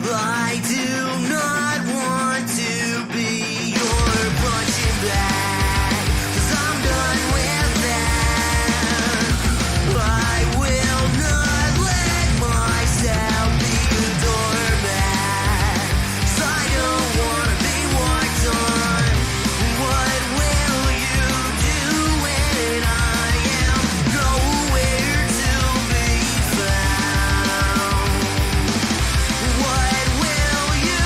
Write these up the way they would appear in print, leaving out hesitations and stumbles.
I do not want to be your punching bag, 'cause I'm done with that. I will not let myself be a doormat, 'cause I don't want to be walked on. What will you do when I am nowhere to be found? What will you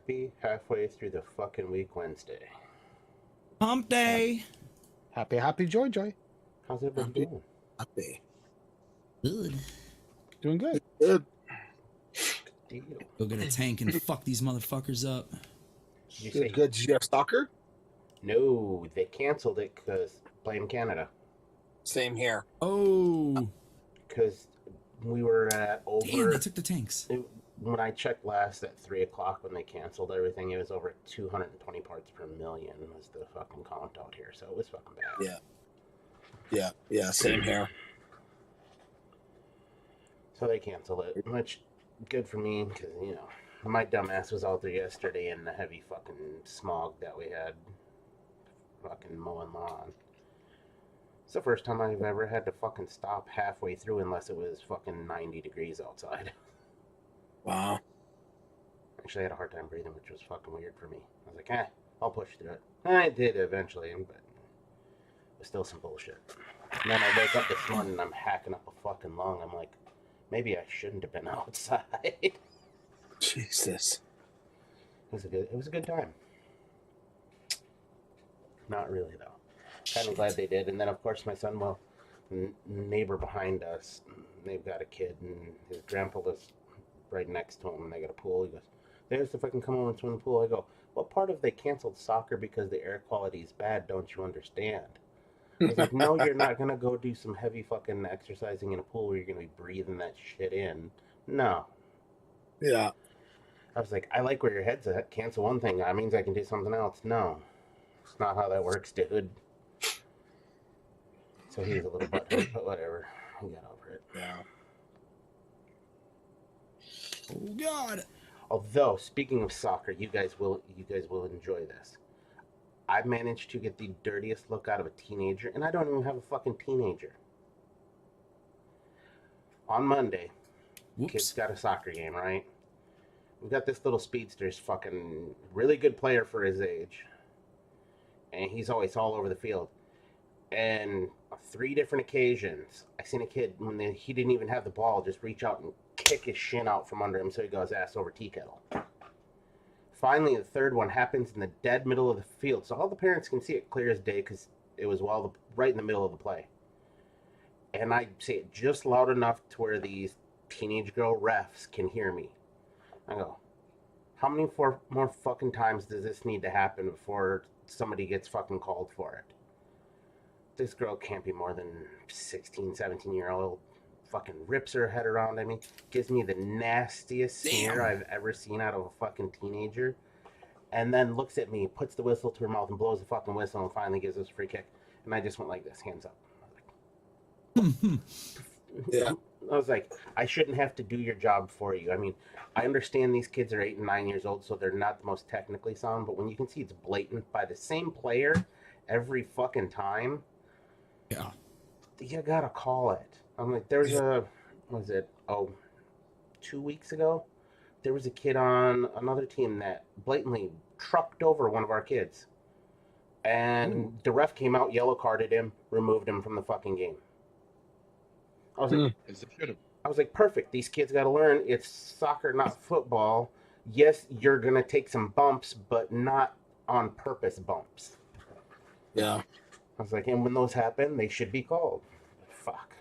happy halfway through the fucking week Wednesday. Hump day. Happy joy. How's everybody doing? Happy. Good. Doing good. Good. Deal. Go get a tank and fuck these motherfuckers up. Did you say Good. Did you have soccer? no? They canceled it because blame Canada. Same here. Oh. Because we were at Damn, they over. took the tanks. When I checked last at 3 o'clock when they canceled everything, it was over 220 parts per million was the fucking count out here. So it was fucking bad. Yeah. Same here. So they canceled it, which good for me because my dumbass was out there yesterday in the heavy fucking smog that we had, fucking mowing lawn. It's the first time I've ever had to fucking stop halfway through unless it was fucking 90 degrees outside. Wow. Actually, I had a hard time breathing, which was fucking weird for me. I was like, I'll push through it. And I did eventually, but it was still some bullshit. And then I wake up this morning and I'm hacking up a fucking lung. I'm like, maybe I shouldn't have been outside. Jesus. It was a good time. Not really though. Kind of glad they did. And then of course my son, neighbor behind us, they've got a kid and his grandpa lives right next to him and they got a pool. He goes, there's if I can come over and swim in the pool. I go, what part of they canceled soccer because the air quality is bad? Don't you understand? I was like, no, you're not gonna go do some heavy fucking exercising in a pool where you're gonna be breathing that shit in. No. Yeah. I was like, I like where your head's at. Cancel one thing. That means I can do something else. No. It's not how that works, dude. So he was a little butthurt, but whatever. He got over it. Yeah. Oh God. Although, speaking of soccer, you guys will enjoy this. I managed to get the dirtiest look out of a teenager, and I don't even have a fucking teenager. On Monday, kid's got a soccer game, right? We've got this little speedster's fucking really good player for his age. And he's always all over the field. And on 3 different occasions, I seen a kid, when he didn't even have the ball, just reach out and kick his shin out from under him so he got his ass over tea kettle. Finally, the third one happens in the dead middle of the field, so all the parents can see it clear as day because it was right in the middle of the play. And I say it just loud enough to where these teenage girl refs can hear me. I go, how many more fucking times does this need to happen before somebody gets fucking called for it? This girl can't be more than 16, 17-year-old. Fucking rips her head around at me. Gives me the nastiest sneer I've ever seen out of a fucking teenager. And then looks at me, puts the whistle to her mouth and blows the fucking whistle and finally gives us a free kick. And I just went like this, hands up. Yeah. I was like, I shouldn't have to do your job for you. I mean, I understand these kids are 8 and 9 years old, so they're not the most technically sound, but when you can see it's blatant by the same player every fucking time, yeah, you gotta call it. I'm like, there's a, what was it, 2 weeks ago? There was a kid on another team that blatantly trucked over one of our kids. And the ref came out, yellow carded him, removed him from the fucking game. I was like, perfect. These kids got to learn it's soccer, not football. Yes, you're going to take some bumps, but not on purpose bumps. Yeah. I was like, and when those happen, they should be called. Fuck.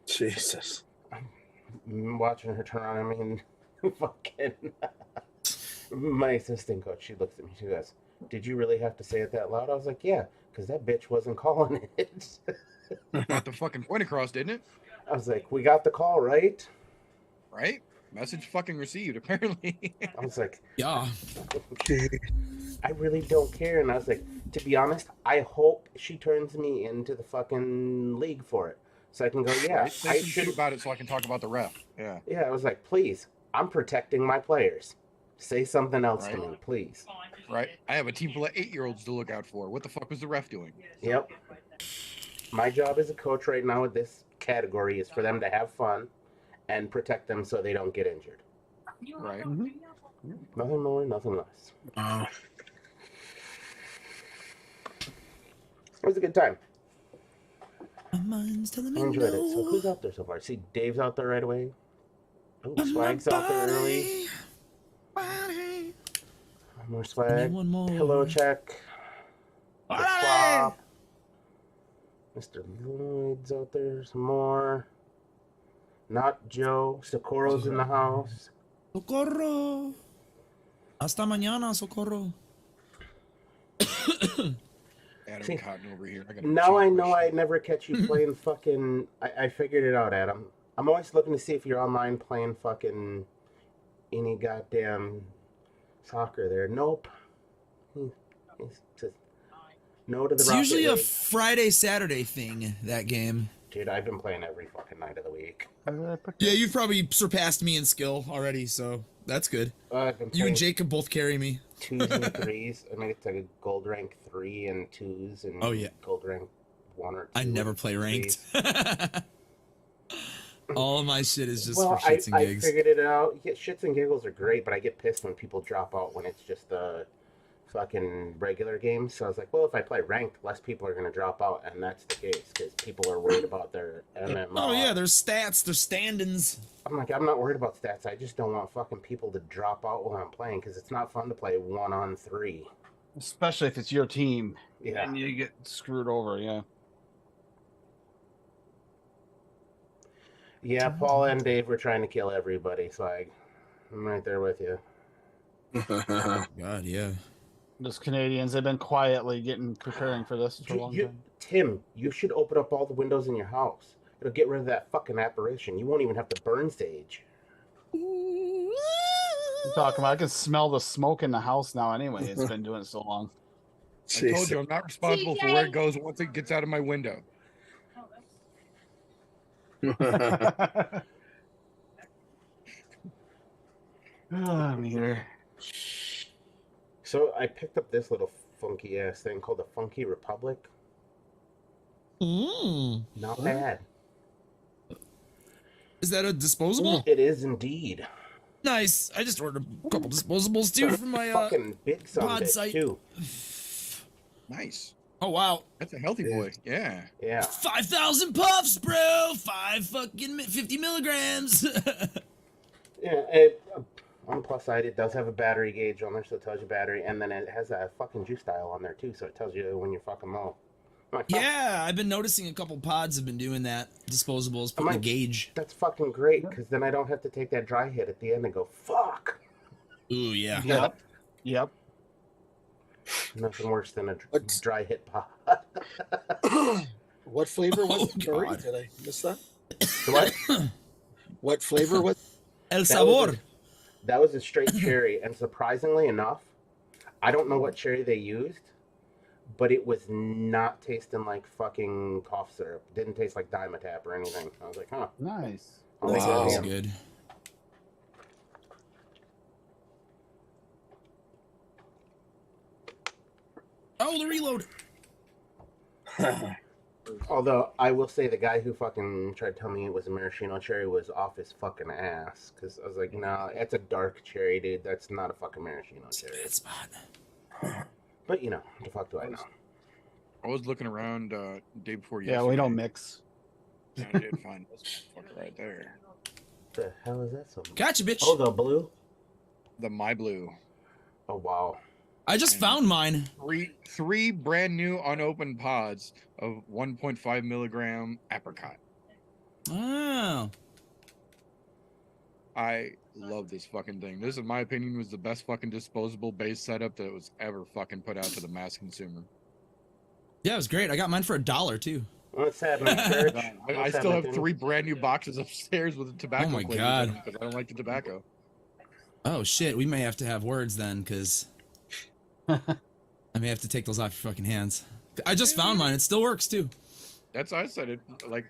Jesus. I'm watching her turn on at me and fucking... My assistant coach, she looks at me, she goes, did you really have to say it that loud? I was like, yeah, because that bitch wasn't calling it. Got the fucking point across, didn't it? I was like, we got the call, right? Right? Message fucking received, apparently. I was like, yeah. I really don't care. And I was like, to be honest, I hope she turns me into the fucking league for it. So I can go, yeah, Right? I Say some should. shit about it so I can talk about the ref. Yeah. Yeah, I was like, please, I'm protecting my players. Say something else to Right. me, please. Right? I have a team full of 8-year-olds to look out for. What the fuck was the ref doing? Yep. My job as a coach right now with this category is for them to have fun and protect them so they don't get injured. Right? Nothing more, nothing less. It was a good time. My mind's telling me I enjoyed it. no. So who's out there so far? See, Dave's out there right away. Oh, Swag's out there early. More Give me swag. one more. Pillow check. The Alright. flop. Mr. Lloyd's out there. Some more. Not Joe. Socorro's in the house. Socorro. Hasta mañana, Socorro. Adam See, Cotton over here. gotta Now I change my know I shit. never catch you playing fucking. I figured it out, Adam. I'm always looking to see if you're online playing fucking any goddamn soccer there. Nope. It's just no to the It's Rocket usually a League. Friday, Saturday thing, that game. Dude, I've been playing every fucking night of the week. Yeah, you've probably surpassed me in skill already, so that's good. I've been You playing and Jake can both carry me. 2s and 3s. I made it to gold rank 3 and 2s and Oh, yeah. gold rank 1 or 2. I never play ranked. All of my shit is just Well, for shits and I gigs. figured it out. Yeah, shits and giggles are great, but I get pissed when people drop out when it's just a fucking regular game. So I was like, well, if I play ranked, less people are going to drop out, and that's the case because people are worried about their MMR. Oh yeah, there's stats, there's standings. I'm like, I'm not worried about stats. I just don't want fucking people to drop out while I'm playing because it's not fun to play 1-on-3. Especially if it's your team Yeah. and you get screwed over. Yeah. Yeah, Paul and Dave were trying to kill everybody, so I'm right there with you. God, yeah. Those Canadians, they've been quietly preparing for this for a long time. Tim, you should open up all the windows in your house. It'll get rid of that fucking apparition. You won't even have to burn stage. You're talking about, I can smell the smoke in the house now anyway. It's been doing it so long. I told you I'm not responsible for where it goes once it gets out of my window. Meter. So I picked up this little funky ass thing called the Funky Republic. Not bad. Is that a disposable? It is indeed. Nice. I just ordered a couple disposables too from my Fucking big son pod bitch, site. too. Nice. Oh wow. That's a healthy boy. Yeah. Yeah. 5,000 puffs, bro. 50 milligrams. Yeah. On the plus side, it does have a battery gauge on there, so it tells you battery, and then it has a fucking juice dial on there too, so it tells you when you're fucking low. I'm like, huh, Yeah, I've been noticing a couple pods have been doing that. Disposables, putting a like- gauge. that's fucking great, because then I don't have to take that dry hit at the end and go, fuck. Ooh, yeah. Yep. Yep. Nothing worse than a What's- dry hit pod. What flavor was Oh, it? Sorry, God. did I miss that? What? What flavor was? El That sabor. That was a straight cherry, and surprisingly enough, I don't know what cherry they used, but it was not tasting like fucking cough syrup. Didn't taste like Dimetap or anything. I was like, huh. Nice. I'll make Wow. that That's again. good. Oh, the reload. Although I will say the guy who fucking tried to tell me it was a maraschino cherry was off his fucking ass, because I was like, nah, it's a dark cherry, dude. That's not a fucking maraschino cherry. Good spot. But you know, what the fuck do I know? I was looking around day before Yeah, yesterday. we don't mix. And I did find this fucker right there. What the hell is that? Something? Gotcha, bitch. Oh, the blue? The My Blue. Oh, wow. I just found mine. Three brand new unopened pods of 1.5 milligram apricot. Oh. I love this fucking thing. This, in my opinion, was the best fucking disposable base setup that was ever fucking put out to the mass consumer. Yeah, it was great. I got mine for $1 too. What's happening, church? I still have 3 brand new boxes upstairs with the tobacco Oh my flavors God. in them because I don't like the tobacco. Oh shit, we may have to have words then, because I may have to take those off your fucking hands. I just found mine. It still works too. That's I said it like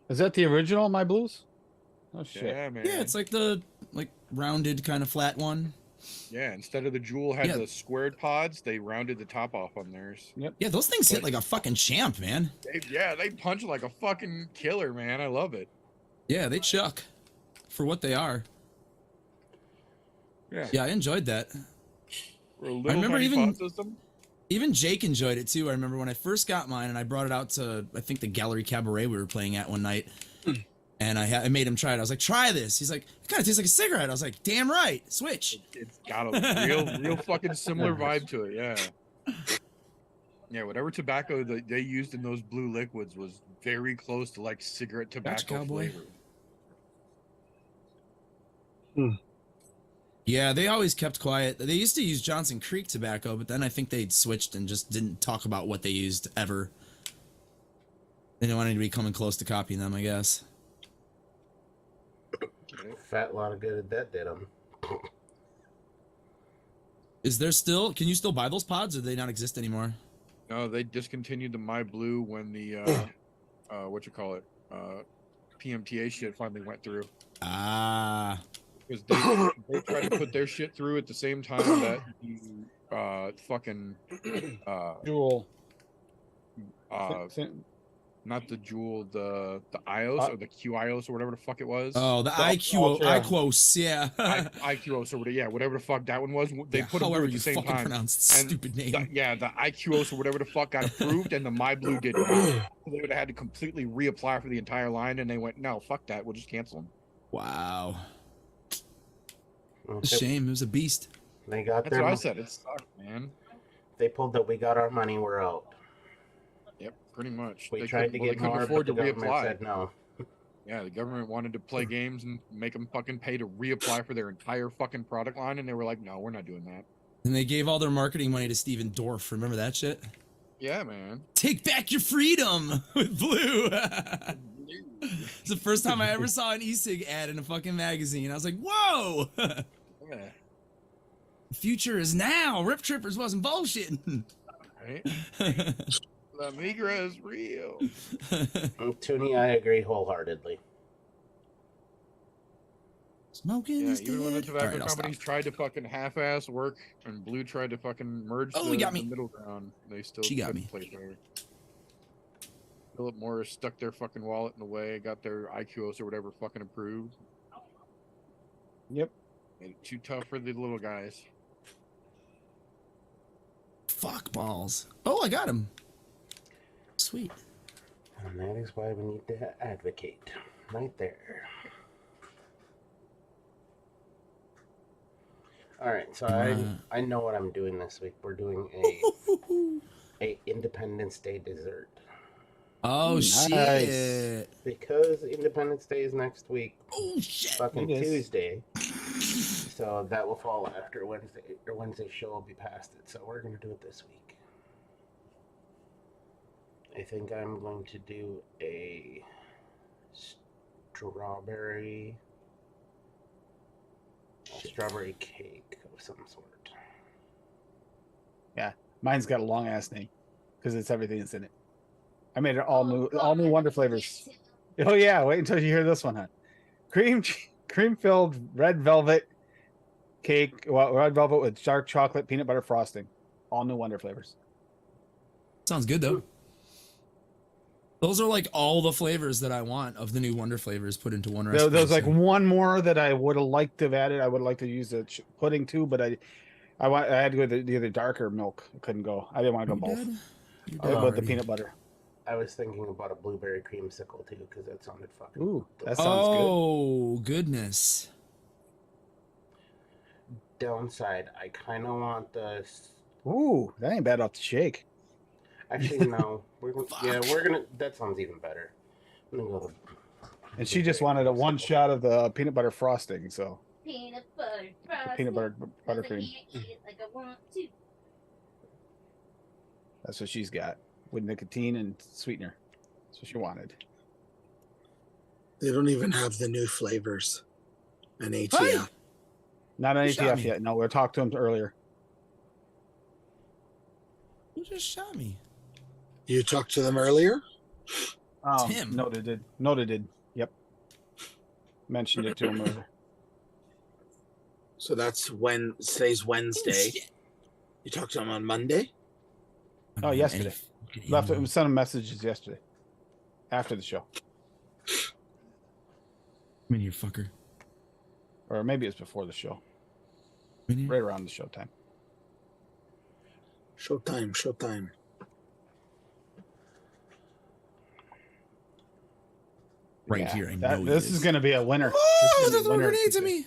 Is that the original My Blues? Oh shit. yeah, man. Yeah, it's like the rounded kind of flat one. Yeah, instead of the Jewel had Yeah. the squared pods, they rounded the top off on theirs. Yeah, those things hit like a fucking champ, man. They punch like a fucking killer, man. I love it. Yeah, they chuck for what they are. Yeah. Yeah, I enjoyed that. For a little remember tiny even- pod system. Even Jake enjoyed it too. I remember when I first got mine and I brought it out to, I think, the Gallery Cabaret we were playing at one night. And I made him try it. I was like, try this. He's like, it kind of tastes like a cigarette. I was like, damn right. Switch. It's got a real fucking similar vibe to it. Yeah. Yeah, whatever tobacco that they used in those blue liquids was very close to like cigarette tobacco cowboy. flavor. Yeah, they always kept quiet. They used to use Johnson Creek tobacco, but then I think they switched and just didn't talk about what they used ever. They didn't want anybody coming close to copying them, I guess. Fat lot of good that did them. Is there still? Can you still buy those pods, or do they not exist anymore? No, they discontinued the My Blue when the PMTA shit finally went through. Ah, Because they tried to put their shit through at the same time that the Jewel. not the Jewel, the iOS or the QiOS or whatever the fuck it was. oh, the IQ, Ultra. IQOS, yeah. IQOS or whatever the fuck that one was. They put them through however at the you same fucking time. pronounce the And stupid name. the IQOS or whatever the fuck got approved, and the My Blue did not. They would have had to completely reapply for the entire line, and they went, no, fuck that, we'll just cancel them. Wow, Well, a shame. It was a beast. They got That's their. what I said. It sucked, man. They pulled that we got our money. We're out. Yep, pretty much. We They tried to couldn't- get they couldn't more, afford but the to government reapply. said no. Yeah, the government wanted to play games and make them fucking pay to reapply for their entire fucking product line, and they were like, no, we're not doing that. And they gave all their marketing money to Steven Dorff. Remember that shit? Yeah, man. Take back your freedom with Blue. It's the first time I ever saw an e-cig ad in a fucking magazine. I was like, whoa! The Yeah. future is now. Rip Trippers wasn't bullshitting. Right? La Migra is real. Toonie, I agree wholeheartedly. Smoking Yeah, is even when the dead. tobacco Alright, I'll companies stop. tried to fucking half-ass work and Blue tried to fucking merge Oh, the, he got the me. middle ground, they still She got couldn't me. play fair. Philip Morris stuck their fucking wallet in the way, got their IQOS or whatever fucking approved. Yep. Made it too tough for the little guys. Fuck balls. Oh, I got him. Sweet. And that is why we need to advocate. Right there. Alright, so I know what I'm doing this week. We're doing a Independence Day dessert. Oh, Nice. shit. Because Independence Day is next week, Oh, shit. fucking It is. Tuesday. So that will fall after Wednesday, or Wednesday's show will be past it. So we're gonna do it this week. I think I'm going to do a strawberry cake of some sort. Mine's got a long ass name because it's everything that's in it. I made it all new Wonder flavors. Oh yeah, wait until you hear this one, huh? Cream filled red velvet cake, well, red velvet with dark chocolate peanut butter frosting. All new Wonder flavors. Sounds good, though. Those are like all the flavors that I want of the new Wonder flavors put into one recipe. There's like so- one more that I would have liked to have added. I would like to use the pudding too, but I had to go with the other darker milk. I couldn't go. I didn't want to go You both. did? You I did went with the already. peanut butter. I was thinking about a blueberry creamsicle too, because that sounded fucking. Ooh, that delicious. sounds good. Oh, goodness. Downside, I kind of want the. Ooh, that ain't bad off the shake. Actually, no. We're gonna. Yeah, Fuck. we're gonna. That sounds even better. I'm gonna go with And she just wanted a one shot of the peanut butter frosting, so Peanut butter frosting. peanut butter Cause I buttercream. can't eat it like I want to. That's what she's got with nicotine and sweetener. That's what she wanted. They don't even have the new flavors and Hey! ATF. Not an You shot ATF me. yet. No, we talked to him earlier. Who just shot me? You talked to them earlier? Tim. No, they did. No, they did. Yep. Mentioned it to him earlier. So that's when today's Oh, Wednesday. shit. You talked to them on Monday? I Oh, don't have yesterday. any fucking Left ammo. him sent him messages yesterday. After the show. Come in here, fucker. Or maybe it's before the show. Come in here. Right around the show time. Showtime, showtime. right Yeah, here. I know this is going to be a winner. Oh, This they're is a throwing winner, grenades at TJ. me.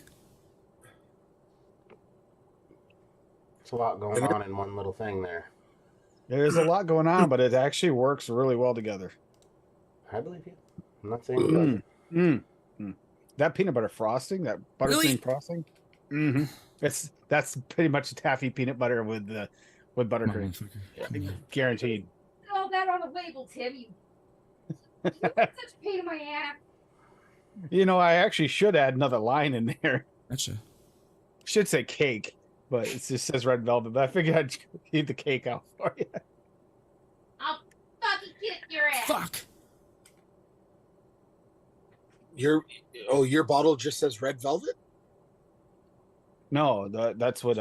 It's a lot going on in one little thing there. There's a lot going on, but it actually works really well together. I believe you. I'm not saying it doesn't. That peanut butter frosting, that buttercream Really? frosting, that's pretty much taffy peanut butter with Come on, buttercream, motherfucker. Come on. guaranteed. Put all that on the label, Tim. You such a pain in my ass. You know, I actually should add another line in there. Gotcha. Should say cake, but it just says red velvet. But I figured I'd eat the cake out for you. I'll fucking kick your ass. Fuck. Your bottle just says red velvet? No, that's what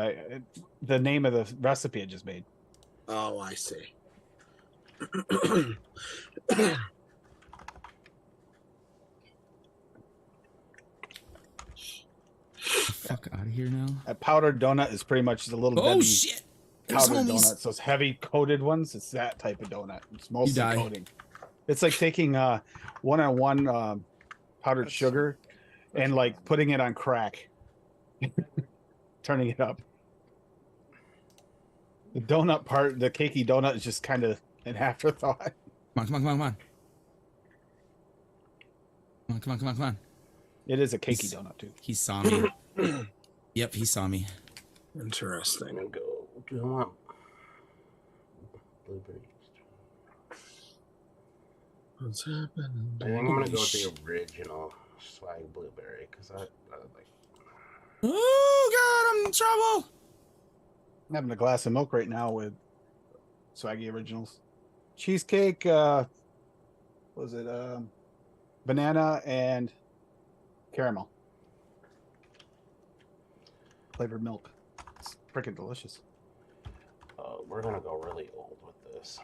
the name of the recipe I just made. Oh, I see. Fuck out of here now. A powdered donut is pretty much the little Oh Debbie shit. There's powdered homies. donuts. Those heavy coated ones. It's that type of donut. It's mostly die. coating. It's like taking 1-on-1 powdered sugar and like putting it on crack, turning it up. The donut part, the cakey donut, is just kind of an afterthought. Come on. Come on. It is a cakey donut too. He saw me. Yep, he saw me. I'm Interesting. gonna go. Do I want blueberries? What's happening? I think I'm gonna go with the original swag blueberry because I like. Oh god, I'm in trouble. I'm having a glass of milk right now with Swaggy Originals. Cheesecake, was it banana and caramel. Flavored milk. It's freaking delicious. We're gonna go really old with this.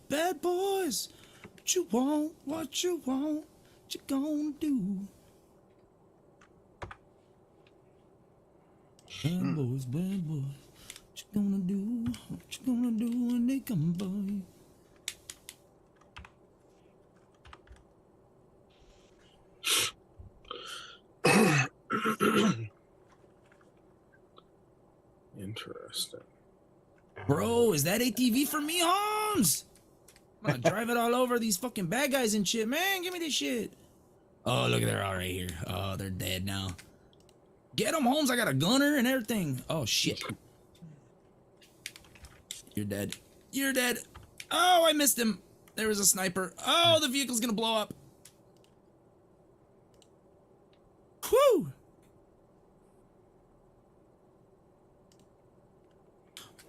Bad boys. What you want? What you gonna do? Bad boys. What you gonna do? What you gonna do when they come for you? Interesting. Bro, is that ATV for me, Holmes? I'm gonna drive it all over these fucking bad guys and shit, man. Give me this shit. Oh, look, they're all right here. Oh, they're dead now. Get them, Holmes. I got a gunner and everything. Oh, shit. You're dead. You're dead. Oh, I missed him. There was a sniper. Oh, the vehicle's gonna blow up. Whew.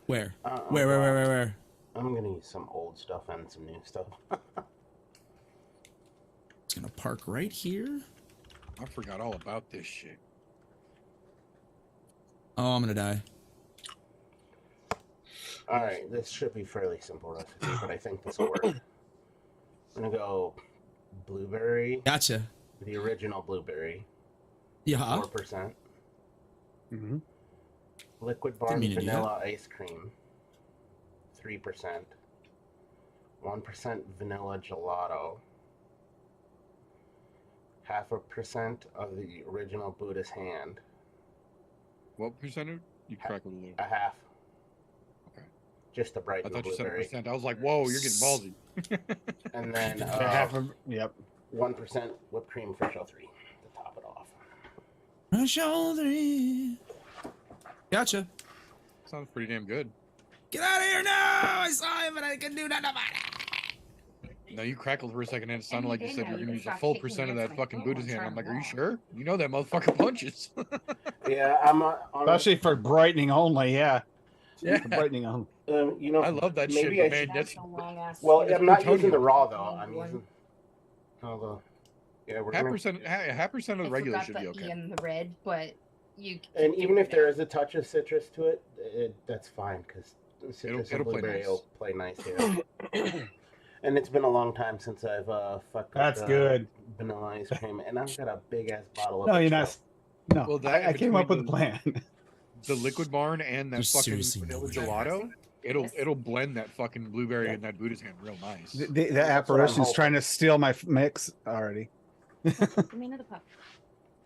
Where? Where? I'm gonna use some old stuff and some new stuff. It's gonna park right here. I forgot all about this shit. Oh, I'm gonna die. All right, this should be fairly simple recipe, but I think this will work. I'm gonna go blueberry, Gotcha. the original blueberry, Yeah. 4%. Mm-hmm. Liquid Didn't Barn mean to do vanilla ice cream, 3%. 1% vanilla gelato. 0.5% of the original Buddha's hand. What percentage? You crackled a little. A half. Okay. Just to I brighten the thought you said a blueberry. percent. I was like, whoa, you're getting ballsy. And then Yep. 1% whipped cream for show 3 to top it off. Show 3. Gotcha. Sounds pretty damn good. Get out of here now! I saw him and I can do nothing about it. Now you crackled for a second and it sounded like you said you're Now you gonna can use a stop full kicking percent of against that my fucking phone Buddha's and hand. turn I'm like, it are you off. sure? You know that motherfucker punches. Yeah, I'm Especially for brightening only, yeah. Yeah. For brightening only. you know, I love that maybe shit, I but man, should- that's Well, It's I'm not plutonium. using the raw though. I'm One. using. Although, yeah, we're half gonna. percent of the regular should be okay. in the red, but you. And even if there is a touch of citrus to it, that's fine because citrus It'll and play blueberry nice. will play nice here. And it's been a long time since I've fucked That's up good. vanilla ice cream, and I've got a big ass bottle of. No, it, you're so- not. No, Well, that I came up with a between plan. The liquid barn and that There's fucking seriously vanilla no way. gelato. It'll blend that fucking blueberry in that Buddha's hand real nice. The apparition's hoping. trying to steal my mix already. Give me another puff.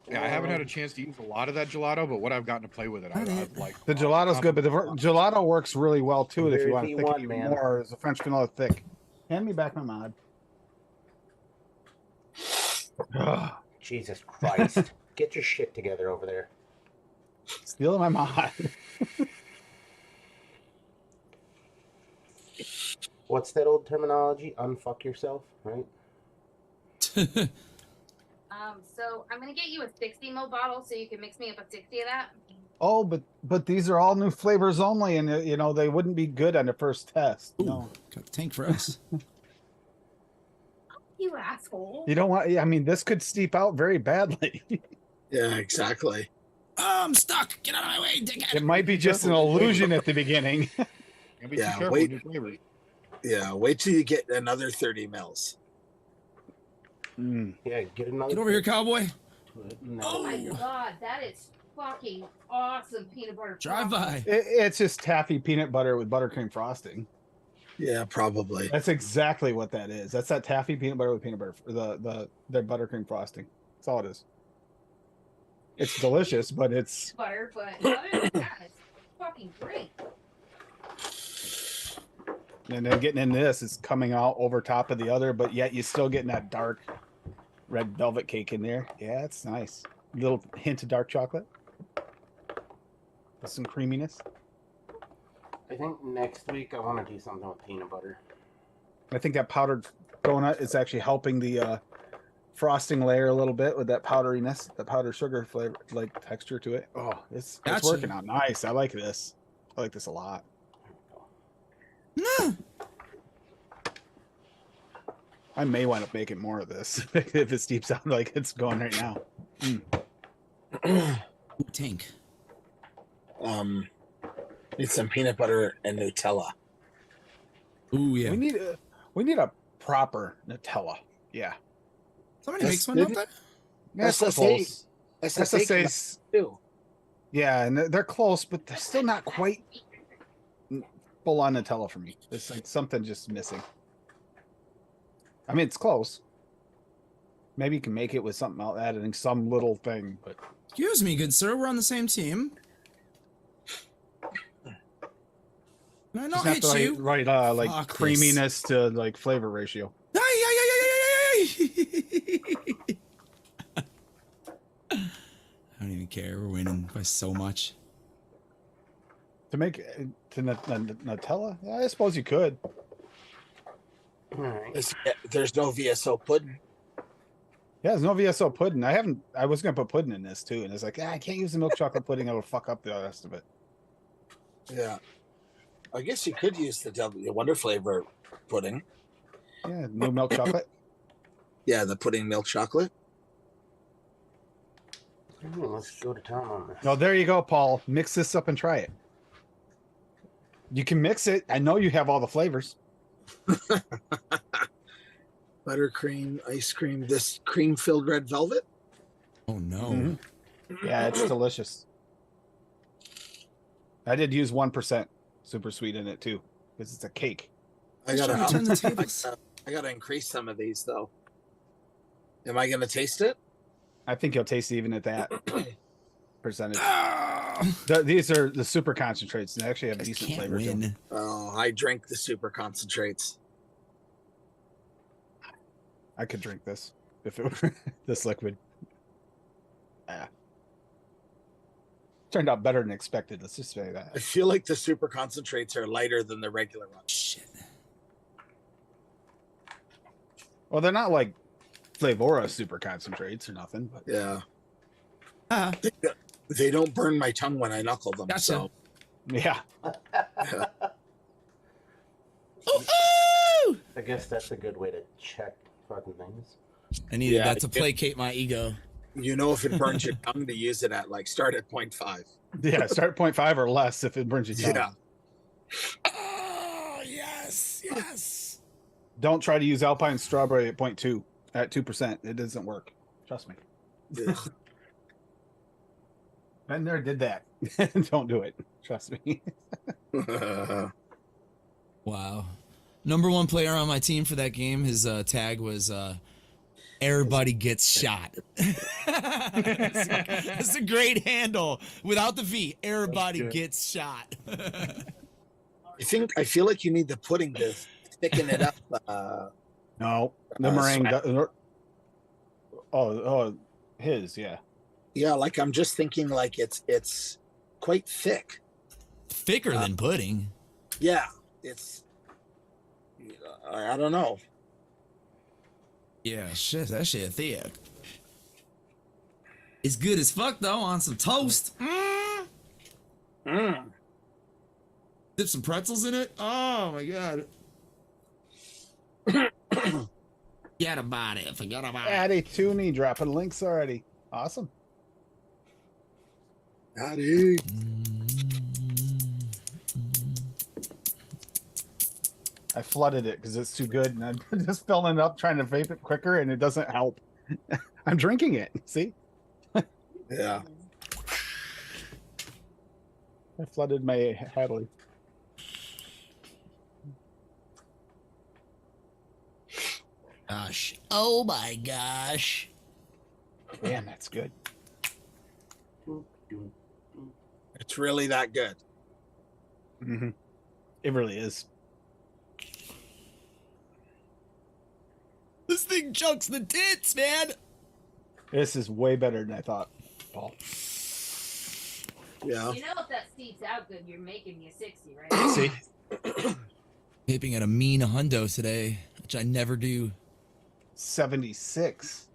Yeah, I haven't had a chance to use a lot of that gelato, but what I've gotten to play with it, I've liked. The gelato's good, but the gelato works really well too. If you want to Very thicken V1, even man. more, is the French vanilla thick. Hand me back my mod. Ugh, Jesus Christ. Get your shit together over there. stealing my mod. What's that old terminology? Unfuck yourself, right? So I'm gonna get you a 60 ml bottle so you can mix me up a 60 of that. Oh, but these are all new flavors only, and you know they wouldn't be good on the first test. Ooh, No, got the tank for us. You asshole. you don't want. I mean, this could steep out very badly. Yeah, exactly. I'm stuck. Get out of my way, dickhead. It might be just an illusion at the beginning. And be Yeah, too careful wait. with new flavors. Yeah, wait till you get another 30 mils. Mm. Yeah, get another. Get over here, cowboy. No. Oh my god, that is fucking awesome peanut butter. Drive frosting. by. It's just taffy peanut butter with buttercream frosting. Yeah, probably. That's exactly what that is. That's that taffy peanut butter with peanut butter, the buttercream frosting. That's all it is. It's delicious, but it's Butter, but other than that, it's fucking great. and then getting in this is coming out over top of the other, but yet you're still getting that dark red velvet cake in there. Yeah, it's nice. Little hint of dark chocolate. With some creaminess. I think next week I want to do something with peanut butter. I think that powdered donut is actually helping the frosting layer a little bit with that powderiness, that powdered sugar flavor, like texture to it. Oh, it's Gotcha. working out nice. I like this. I like this a lot. No. I may wind up making more of this if it steeps out like it's going right now. Ooh, tank. Need some peanut butter and Nutella. Ooh, yeah. We need a proper Nutella. Yeah. Somebody That's- makes one up there? That's SSA. close. SSA SSA's, too. yeah, and they're close, but they're still not quite full on Nutella for me. There's like something just missing. I mean, it's close. Maybe you can make it with something else, adding some little thing, but Excuse me, good sir. We're on the same team. Can I not just hit have to you? like like Fuck this. creaminess to like flavor ratio. Ay, ay, ay, ay, ay, ay, ay. I don't even care. We're winning by so much. To make to Nutella, yeah, I suppose you could. All right. There's no VSO pudding. Yeah, there's no VSO pudding. I was gonna put pudding in this too, and it's like I can't use the milk chocolate pudding. It'll fuck up the rest of it. Yeah. I guess you could use the Wonder Flavor pudding. Yeah, no milk chocolate. Yeah, the pudding milk chocolate. Let's go to town on this. Oh, there you go, Paul. Mix this up and try it. You can mix it. I know you have all the flavors. Buttercream, ice cream, this cream-filled red velvet. Oh no. Mhm. Yeah, it's delicious. I did use 1% super sweet in it too, because it's a cake. I Trying to turn gotta, the tables. I gotta increase some of these though. Am I gonna taste it? I think you'll taste it even at that percentage. Ah, These are the super concentrates, and they actually have I decent can't flavor to them. win. Oh, I drink the super concentrates. I could drink this if it were this liquid. Ah. Turned out better than expected. Let's just say I that. feel like the super concentrates are lighter than the regular ones. Shit. Well, they're not like Flavora super concentrates or nothing, but Yeah, Ah, they don't burn my tongue when I knuckle them. Gotcha. So yeah. ooh, ooh! I guess that's a good way to check fucking things. I needed Yeah, that to placate my ego. you know if it burns your tongue to use it at like start at 0.5. Yeah, start 0.5 or less if it burns your tongue. Yeah. Oh, yes, yes. Don't try to use Alpine Strawberry at 0.2 at 2%. It doesn't work. Trust me. Ugh. Been there, did that. Don't do it. Trust me. Wow. Number one player on my team for that game, his tag was everybody gets shot. That's a great handle. Without the V, everybody good. gets shot. I feel like you need the pudding to thicken it up. No, the meringue. His, yeah. Yeah, like I'm just thinking like it's quite thick. Thicker than pudding. Yeah, it's. I don't know. Yeah, shit, that shit thick. It's good as fuck though on some toast. Mm. Dip some pretzels in it. Oh my god. Forget about it. Forget about it. Addy Tooney dropping links already. Awesome. Addy. I flooded it because it's too good, and I'm just filling it up, trying to vape it quicker, and it doesn't help. I'm drinking it. See, Yeah. I flooded my Hadley. Gosh. Oh my gosh. Damn, that's good. It's really that good. Mm-hmm. It really is. This thing chunks the tits, man. This is way better than I thought, Paul. Yeah. You know if that steep's out good, you're making me a 60, right? See, Vaping at a mean hundo today, which I never do. 76.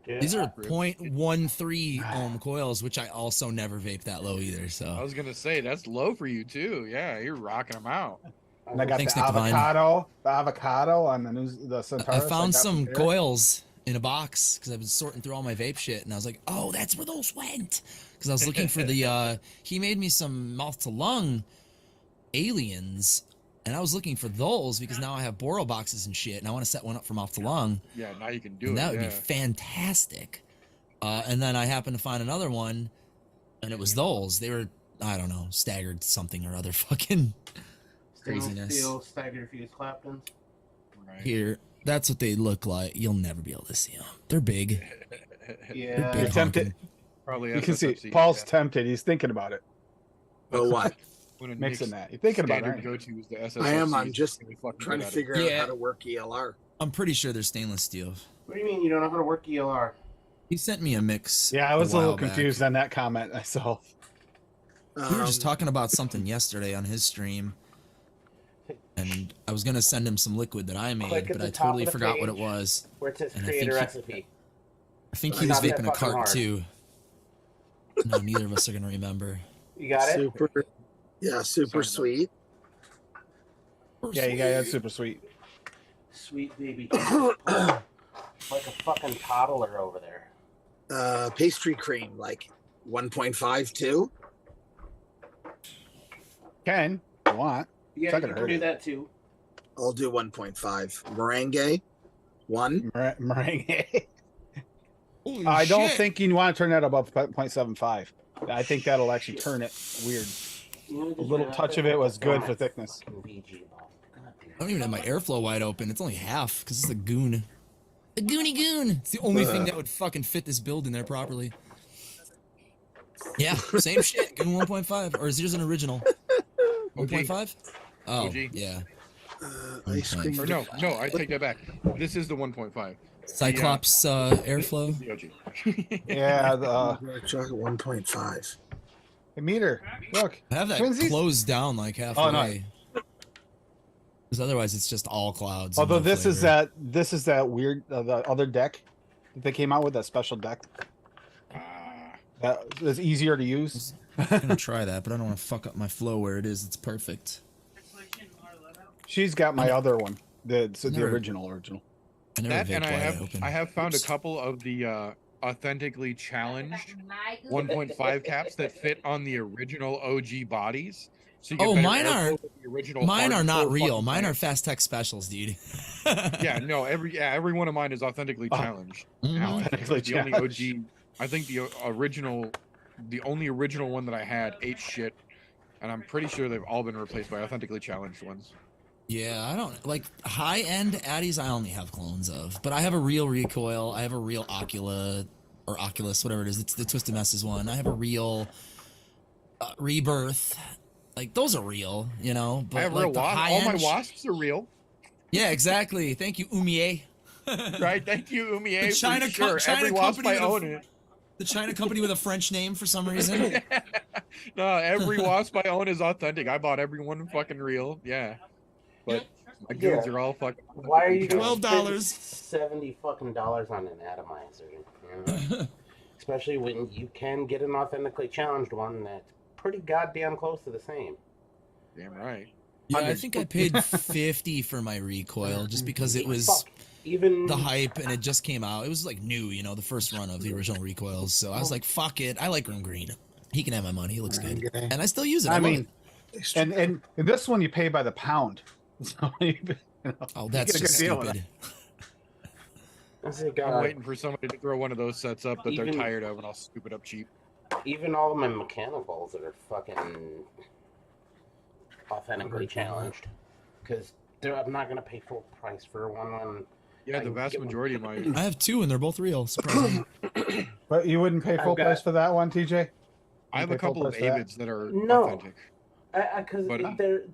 Yeah. These are 0.13 ohm coils, which I also never vape that low either. I So was gonna say that's low for you too. Yeah, you're rocking them out. And I got Thanks, the Nick Devine. avocado on the Centaurus. I found got some from there. coils in a box because I've been sorting through all my vape shit, and I was like, "Oh, that's where those went." Because I was looking for the. He made me some mouth to lung aliens, and I was looking for those because now I have Boro boxes and shit, and I want to set one up for mouth to lung. Yeah, now you can do And it. that would Yeah. be fantastic. And then I happened to find another one, and it was those. They were, I don't know, staggered something or other fucking craziness. Steel staggered fuse Claptons. Right. Here, that's what they look like. You'll never be able to see them. They're big. Yeah. They're big You're tempted. honking. Probably You can see SSFC, Paul's yeah. tempted. He's thinking about it. But what? When it Mixing makes that. You're thinking about it. standard aren't you? go-to is the SSFC. I am. I'm just really fucking trying good to at it. figure out Yeah. how to work ELR. I'm pretty sure they're stainless steel. What do you mean you don't know how to work ELR? He sent me a mix. Yeah, I was a little while back. confused on that comment myself. We were just talking about something yesterday on his stream, and I was gonna send him some liquid that I made, Click at but the I top totally of the forgot what it page. was. Where it says And I create think a he- recipe. I think I he was got that vaping a fucking cart hard. too. No, neither of us are gonna remember. You got it? Super. Yeah, super sweet. Yeah, you got that's super sweet. Sweet baby. Like a fucking toddler over there. Pastry cream, like 1.5 too. Ken, if you want. Yeah, not you gonna can hurt do it. that too. I'll do 1.5. Meringue, 1. Meringue. Holy I don't shit. think you want to turn that above 0.75. I think that'll actually turn it weird. A little touch of it was good for thickness. I don't even have my airflow wide open. It's only half because it's a goon. A goony goon. It's the only thing that would fucking fit this build in there properly. Yeah, same shit. Goon 1.5. Or is yours an original? 1.5? Oh, OG. yeah. Ice cream. Or no, I take that back. This is the 1.5. Cyclops airflow. The OG. Yeah, the Dark chocolate 1.5. the meter. Look. I have that Twinsies? closed down like halfway. Oh, no. Because otherwise it's just all clouds. and Although no this flavor. is that weird the other deck that they came out with, that special deck that is easier to use. I'm gonna try that, but I don't want to fuck up my flow where it is. It's perfect. She's got my other one. The Never- original. I never That vaped and wide open. I have found a couple of the authentically challenged 1.5 caps that fit on the original OG bodies. So you get Oh, better mine airflow are- with the original Mine are not hardcore real. fucking Mine are plant. fast tech specials, dude. Yeah, no, every one of mine is authentically Oh. challenged. Mhm. Now, I think Authentically the only challenged. OG, I think the only original one that I had ate shit, and I'm pretty sure they've all been replaced by authentically challenged ones. Yeah, I don't like high end Addies. I only have clones of, but I have a real recoil. I have a real Ocula or Oculus, whatever it is. It's the Twisted Messes one. I have a real Rebirth. Like those are real, you know. But I have like real the wasps. high All my end, wasps are real. yeah, exactly. Thank you, Umie. Right? Thank you, Umie. The China for sure. China Every wasp company I with own it. the China company with a French name for some reason. No, every wasp I own is authentic. I bought every one fucking real. Yeah. But my goods are all fucking. Why are you gonna $12. spend $70 fucking on an atomizer? You know? Especially when you can get an authentically challenged one that's pretty goddamn close to the same. Damn right. Yeah, I think I paid 50 for my recoil just because it was Fuck, even the hype and it just came out. It was like new, you know, the first run of the original recoils. So I was like, fuck it. I like Room Green. He can have my money. He looks good. And I still use it. I love mean, it. and this one you pay by the pound. So you know, Oh, that's you get a just good deal with stupid. That's like, I'm waiting for somebody to throw one of those sets up that they're Even- tired of, and I'll scoop it up cheap. even all of my mechanicals that are fucking authentically challenged, because I'm not gonna pay full price for one when Yeah, I the can vast get one. majority of my. I have two and they're both real. Surprisingly. But you wouldn't pay full I've got- price for that one, TJ? I have a pay full couple of price for that? Avids that are No. authentic. Because But,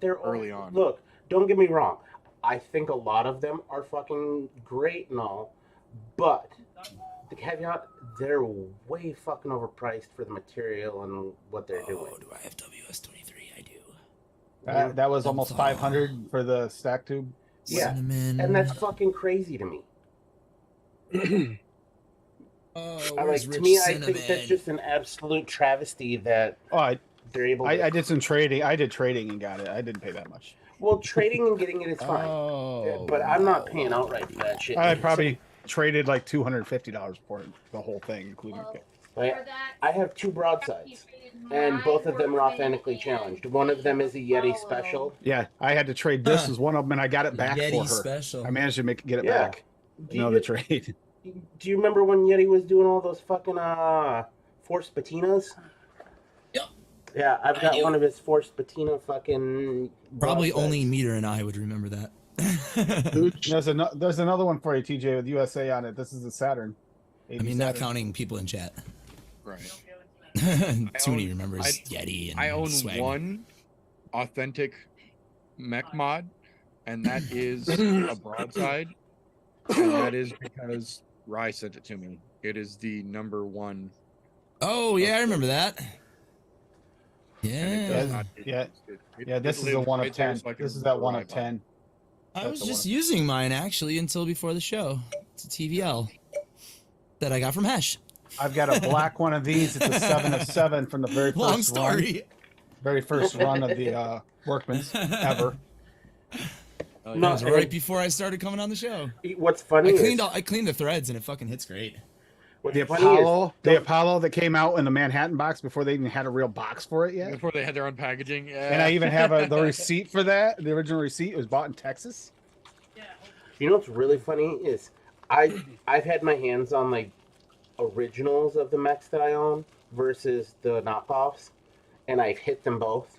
they're early on. Look, don't get me wrong. I think a lot of them are fucking great and all, but the caveat, they're way fucking overpriced for the material and what they're doing. Oh, do I have WS23? I do. That was almost 500 for the stack tube. Yeah, Cinnamon. and that's fucking crazy to me. Oh, I where's to Rich me, I Cinnamon? think that's just an absolute travesty that Oh, they're able to. I did some trading. I did trading and got it. I didn't pay that much. Well, trading and getting it is fine, Oh, but I'm not no. paying outright for that shit. I probably traded like $250 for it, the whole thing, including. Like, I have two broadsides, and both of them are authentically challenged. One of them is a Yeti special. Yeah, I had to trade. This is one of them, and I got it back Yeti for her. special. I managed to get it Yeah. back. No, the trade. Do you remember when Yeti was doing all those fucking forced patinas? Yep. Yeah, I've I got do. one of his forced patina fucking. Probably broadsides. only Meter and I would remember that. There's another one for you, TJ, with USA on it. This is the Saturn. I mean, not counting people in chat. Right. Toonie own- remembers I- Yeti and I own swag. one authentic mech mod, and that is a broadside. And that is because Rye sent it to me. It is the number one. Oh yeah, I remember that. And it Yeah, does not, Yeah. it Yeah, this is a lives 1 right of there 10. so I can This is that remember 1 where of I bought it. 10. I was the just one. using mine actually until before the show. It's a TVL that I got from Hesh. I've got a black one of these. It's a 7 of 7 from the very first Long run. story. Very first run of the Workman's ever. Oh, No, That was right before I started coming on the show. What's funny I cleaned the threads and it fucking hits great. what's The funny Apollo, is, Apollo that came out in the Manhattan box before they even had a real box for it yet. Before they had their own packaging. Yeah. And I even have the receipt for that. The original receipt was bought in Texas. you know what's really funny is I've had my hands on like originals of the mechs that I own versus the knockoffs, and I've hit them both,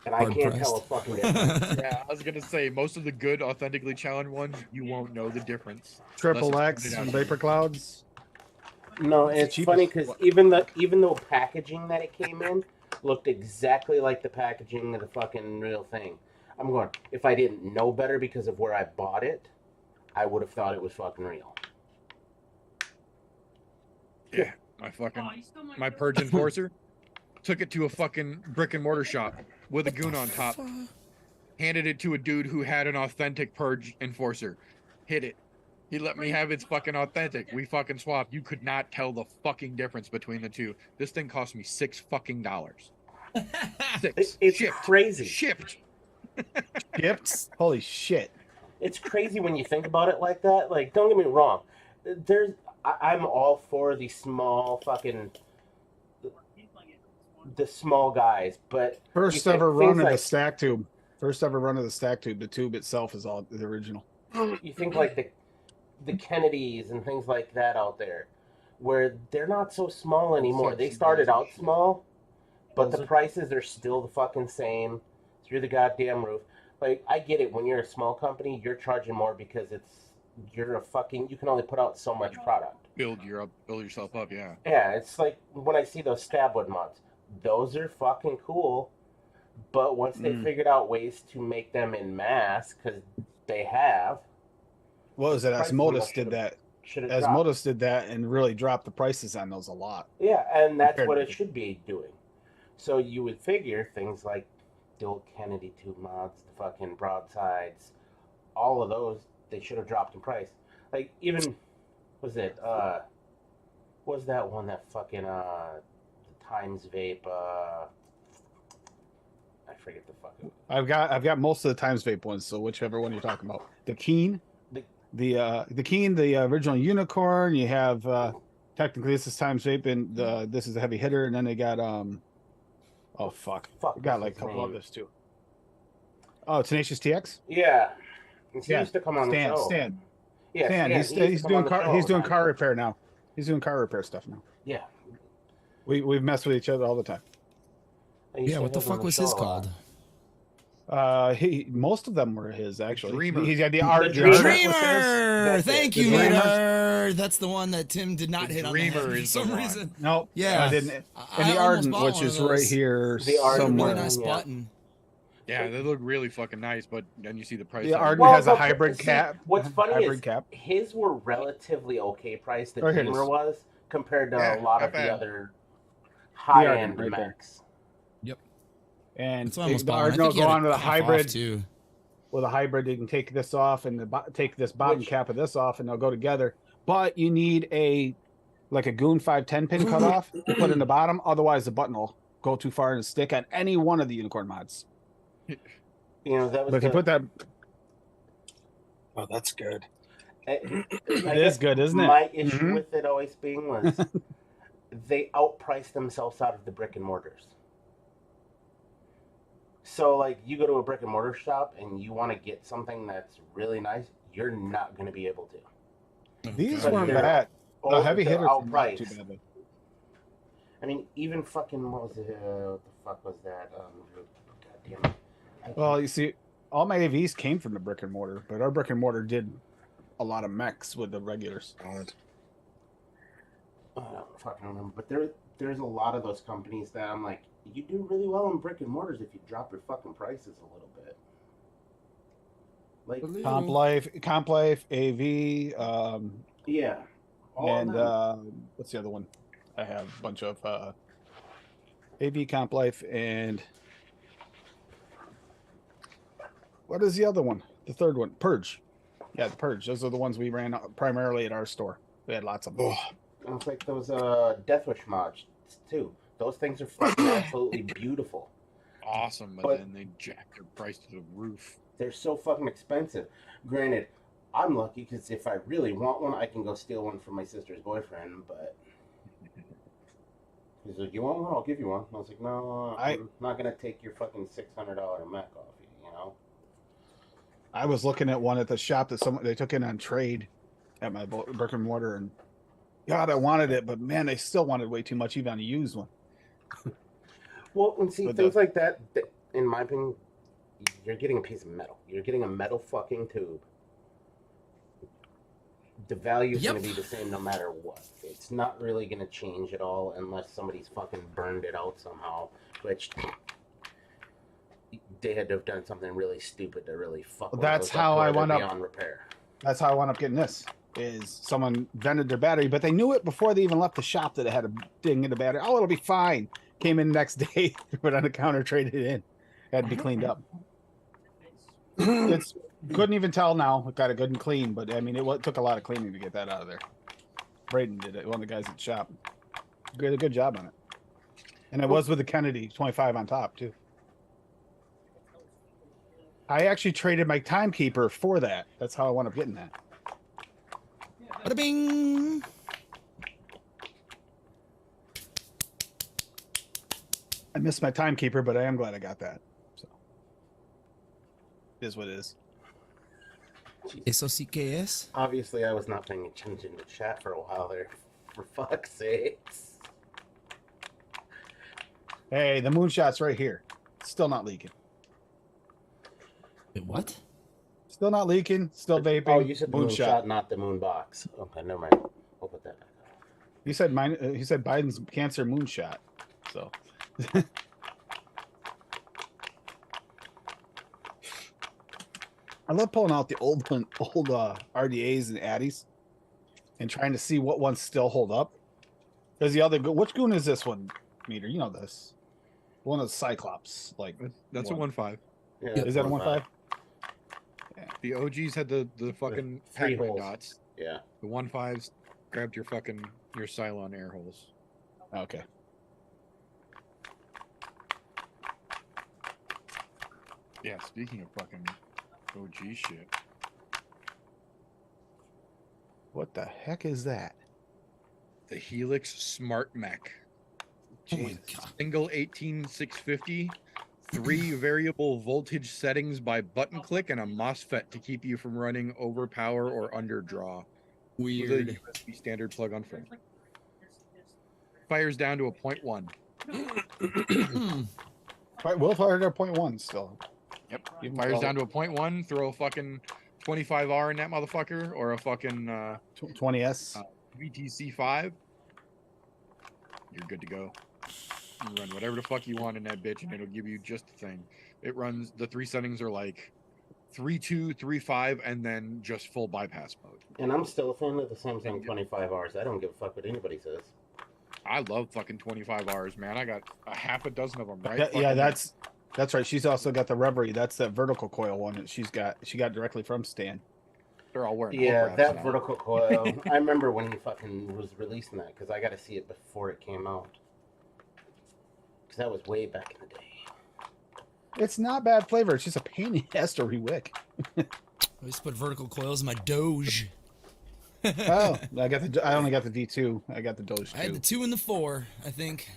and I Hard can't tell a pressed. fucking difference. Yeah, I was gonna say most of the good authentically challenged ones, you won't know the difference. Triple Unless it's X pointed and out to you. Vapor Clouds. No, It's the it's funny cheapest. because even though packaging that it came in looked exactly like the packaging of the fucking real thing, I'm going. If I didn't know better because of where I bought it, I would have thought it was fucking real. Yeah, my Purge Enforcer took it to a fucking brick and mortar shop with a goon on top, handed it to a dude who had an authentic Purge Enforcer, hit it. He let me have its fucking authentic. We fucking swapped. You could not tell the fucking difference between the two. This thing cost me $6 fucking. Six. It's Shipped. crazy. Shipped. Gifts? Holy shit. It's crazy when you think about it like that. Like, don't get me wrong. I'm all for the small fucking, the small guys, but First you think ever things run of like- the stack tube. First ever run of the stack tube. The tube itself is all the original. you think like the Kennedys and things like that out there, where they're not so small anymore. They started out small, but the prices are still the fucking same through the goddamn roof. Like, I get it. When you're a small company, you're charging more because you're a fucking, you can only put out so much product. Build yourself up, yeah. Yeah, it's like when I see those stabwood mods. Those are fucking cool. But once they figured out ways to make them in mass, because they have. What was it? prices Asmodus did that. Should have dropped. Asmodus did that and really dropped the prices on those a lot. Yeah, and that's Compared what to- it should be doing. So you would figure things like the old Kennedy tube mods, the fucking broadsides, all of those, they should have dropped in price. Like, even, was it, what was that one that fucking, the Times Vape, I forget the fucking. I've got most of the Times Vape ones, so whichever one you're talking about. The Keen, the Keen, the original Unicorn. You have technically this is Times Vape, and this is the heavy hitter, and then they got oh fuck, we got like a couple others too. Oh, Tenacious TX. Yeah. He Yeah, used to come on the show. Stan. Yeah, Stan. Stan. He's He used to come doing on the show all he's the doing time. car repair now. He's doing car repair stuff now. Yeah. We've messed with each other all the time. I used Yeah, to what the have him on fuck was show his a lot. called? Most of them were his actually. Dreamer. He's got the art. Dreamer. the art was his. Dreamer! That's Thank it. you, The Dreamer. Nerd. That's the one that Tim did not The hit on the head Dreamer for is some the one. reason. No, Yeah. I didn't. I And the almost Ardent, bought which one of is right those. here The Ardent, Really somewhere. nice Yeah. button. Yeah, they look really fucking nice, but then you see the price. The tag. Ardent Well, has a but hybrid see, cap. what's funny hybrid is cap. his were relatively okay priced. The Oh, here it Dreamer is. was compared to Yeah, a lot not of the bad. other high Ardent, end right there. mechs. And That's why I almost the bought one. I Ardent will think he go had on with a half off, hybrid. too. With a hybrid, you can take this off and take this bottom Which- cap of this off, and they'll go together. But you need a Goon 510 pin cut off to put in the bottom. Otherwise, the button will go too far and stick on any one of the Unicorn mods. You know, that was But if you put that, Oh, that's good. it it is good, isn't it? My issue Mhm. with it always being was they outpriced themselves out of the brick and mortars. So, like, you go to a brick and mortar shop and you want to get something that's really nice, you're not going to be able to. These But weren't they're- bad. Or The heavy they're hitters were not too outpriced. bad. I mean, even fucking, what was it? What the fuck was that? God damn it. I can't- Well, you see, all my AVs came from the brick and mortar, but our brick and mortar did a lot of mechs with the regulars. God. I don't fucking remember. But there's a lot of those companies that I'm like, you do really well in brick and mortars if you drop your fucking prices a little bit. Like, Comp Life, AV, yeah. All of and them. what's the other one? I have a bunch of AV, Comp Life, and what is the other one? The third one, Purge. Yeah, the Purge. Those are the ones we ran primarily at our store. We had lots of them. Oh, And it's like those Deathwish mods too. Those things are fucking absolutely beautiful. awesome, but But- then they jack their price to the roof. They're so fucking expensive. Granted, I'm lucky because if I really want one, I can go steal one from my sister's boyfriend. But he's like, "You want one? I'll give you one." I was like, "No, I'm not gonna take your fucking $600 Mac off you." You know? I was looking at one at the shop that they took in on trade at my brick and mortar, and God, I wanted it, but man, they still wanted way too much even on a used one. Well, and see But things like that. In my opinion, you're getting a piece of metal. You're getting a metal fucking tube. The value is Yep. going to be the same no matter what. It's not really going to change at all unless somebody's fucking burned it out somehow, which they had to have done something really stupid to really fuck. Well, one of that's those up how where I they're wound up- beyond repair. That's how I wound up getting this. Is someone vented their battery, but they knew it before they even left the shop that it had a ding in the battery. Oh, it'll be fine. Came in the next day, put it on the counter, traded it in. Had to be cleaned up. It's couldn't even tell now. It got it good and clean, but I mean, it took a lot of cleaning to get that out of there. Braden did it. One of the guys at the shop did a good job on it, and it was with the Kennedy 25 on top too. I actually traded my timekeeper for that. That's how I wound up getting that. Bada bing. I missed my timekeeper, but I am glad I got that. So it is what it is. Eso sí que es. Obviously, I was not paying attention to chat for a while there. For fuck's sakes. Hey, the moonshot's right here. Still not leaking. Wait, what? Still not leaking. Still vaping. Oh, you said the moonshot. moonshot, not the moon box. Okay, never mind. We'll put that back. He said mine. He said Biden's cancer moonshot. So. I love pulling out the old RDAs and Addies, and trying to see what ones still hold up. Because the other, which goon is this one? Meter, you know this. One of the Cyclops, like That's a 1.5. Yeah, is that a 1.5? The OGs had the fucking three Pac-Man holes. dots. Yeah. The 1.5s grabbed your Cylon air holes. Okay. Yeah, speaking of fucking OG shit. What the heck is that? The Helix Smart Mech. Oh my God. Single 18650, 3 variable voltage settings by button click, and a MOSFET to keep you from running over power or underdraw. With a Weird. USB standard plug on front. Fires down to a 0.1. Right, we'll fire to 0.1 still. Yep. Even Fires well- down to a 0.1. Throw a fucking 25R in that motherfucker, or a fucking 20S. VTC5. You're good to go. You can run whatever the fuck you want in that bitch, and it'll give you just the thing. It runs. The 3 settings are like 3.2, 3.5, and then just full bypass mode. And I'm still a fan of the Samsung 25Rs. I don't give a fuck what anybody says. I love fucking 25Rs, man. I got a half a dozen of them, right? Yeah, Fucking- that's right. She's also got the Reverie. That's that vertical coil one that she got directly from Stan. They're all wearing. Yeah, wraps that now. vertical coil. I remember when he fucking was releasing that because I got to see it before it came out. Because that was way back in the day. It's not bad flavor. It's just a pain in the ass to rewick. I used to put vertical coils in my Doge. Oh, I only got the D2. I got the Doge 2. I had the 2 and the 4, I think.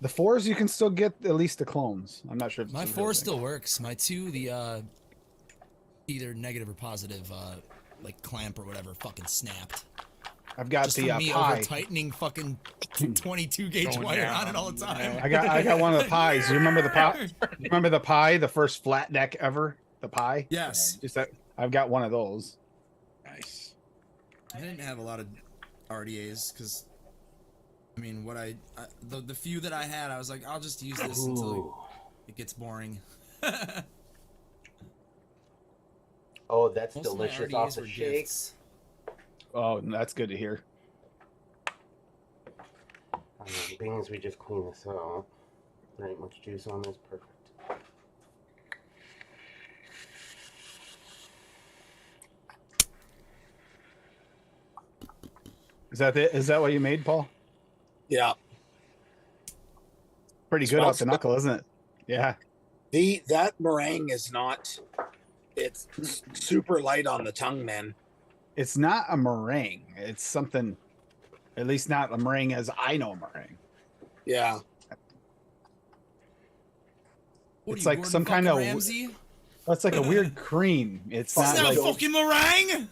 The 4s you can still get at least the clones. I'm not sure if My it's a 4 real still works. My 2, the either negative or positive, like clamp or whatever, fucking snapped. thing. I've got Just the from me Pi. over tightening fucking 22 gauge Going wire down, on it all the time. I got one of the Pies. You remember the Pi? You remember the Pi, the first flat deck ever? The Pi? Yes. Just that. I've got one of those. Nice. I didn't have a lot of RDAs because, I mean, the few that I had, I was like, I'll just use this until Ooh. it gets boring. Oh, that's Most of my delicious off RDAs the were shake. gifts. Oh, that's good to hear. Being as we just clean this out, there ain't much juice on this. Perfect. Is that it? Is that what you made, Paul? Yeah. Pretty good off the knuckle, isn't it? Yeah. That meringue is not. It's super light on the tongue, man. It's not a meringue. It's something, at least not a meringue as I know a meringue. Yeah. What It's are you, like Gordon some kind fucking of- Ramsay? That's like a weird cream. It's It's not not like, a fucking meringue.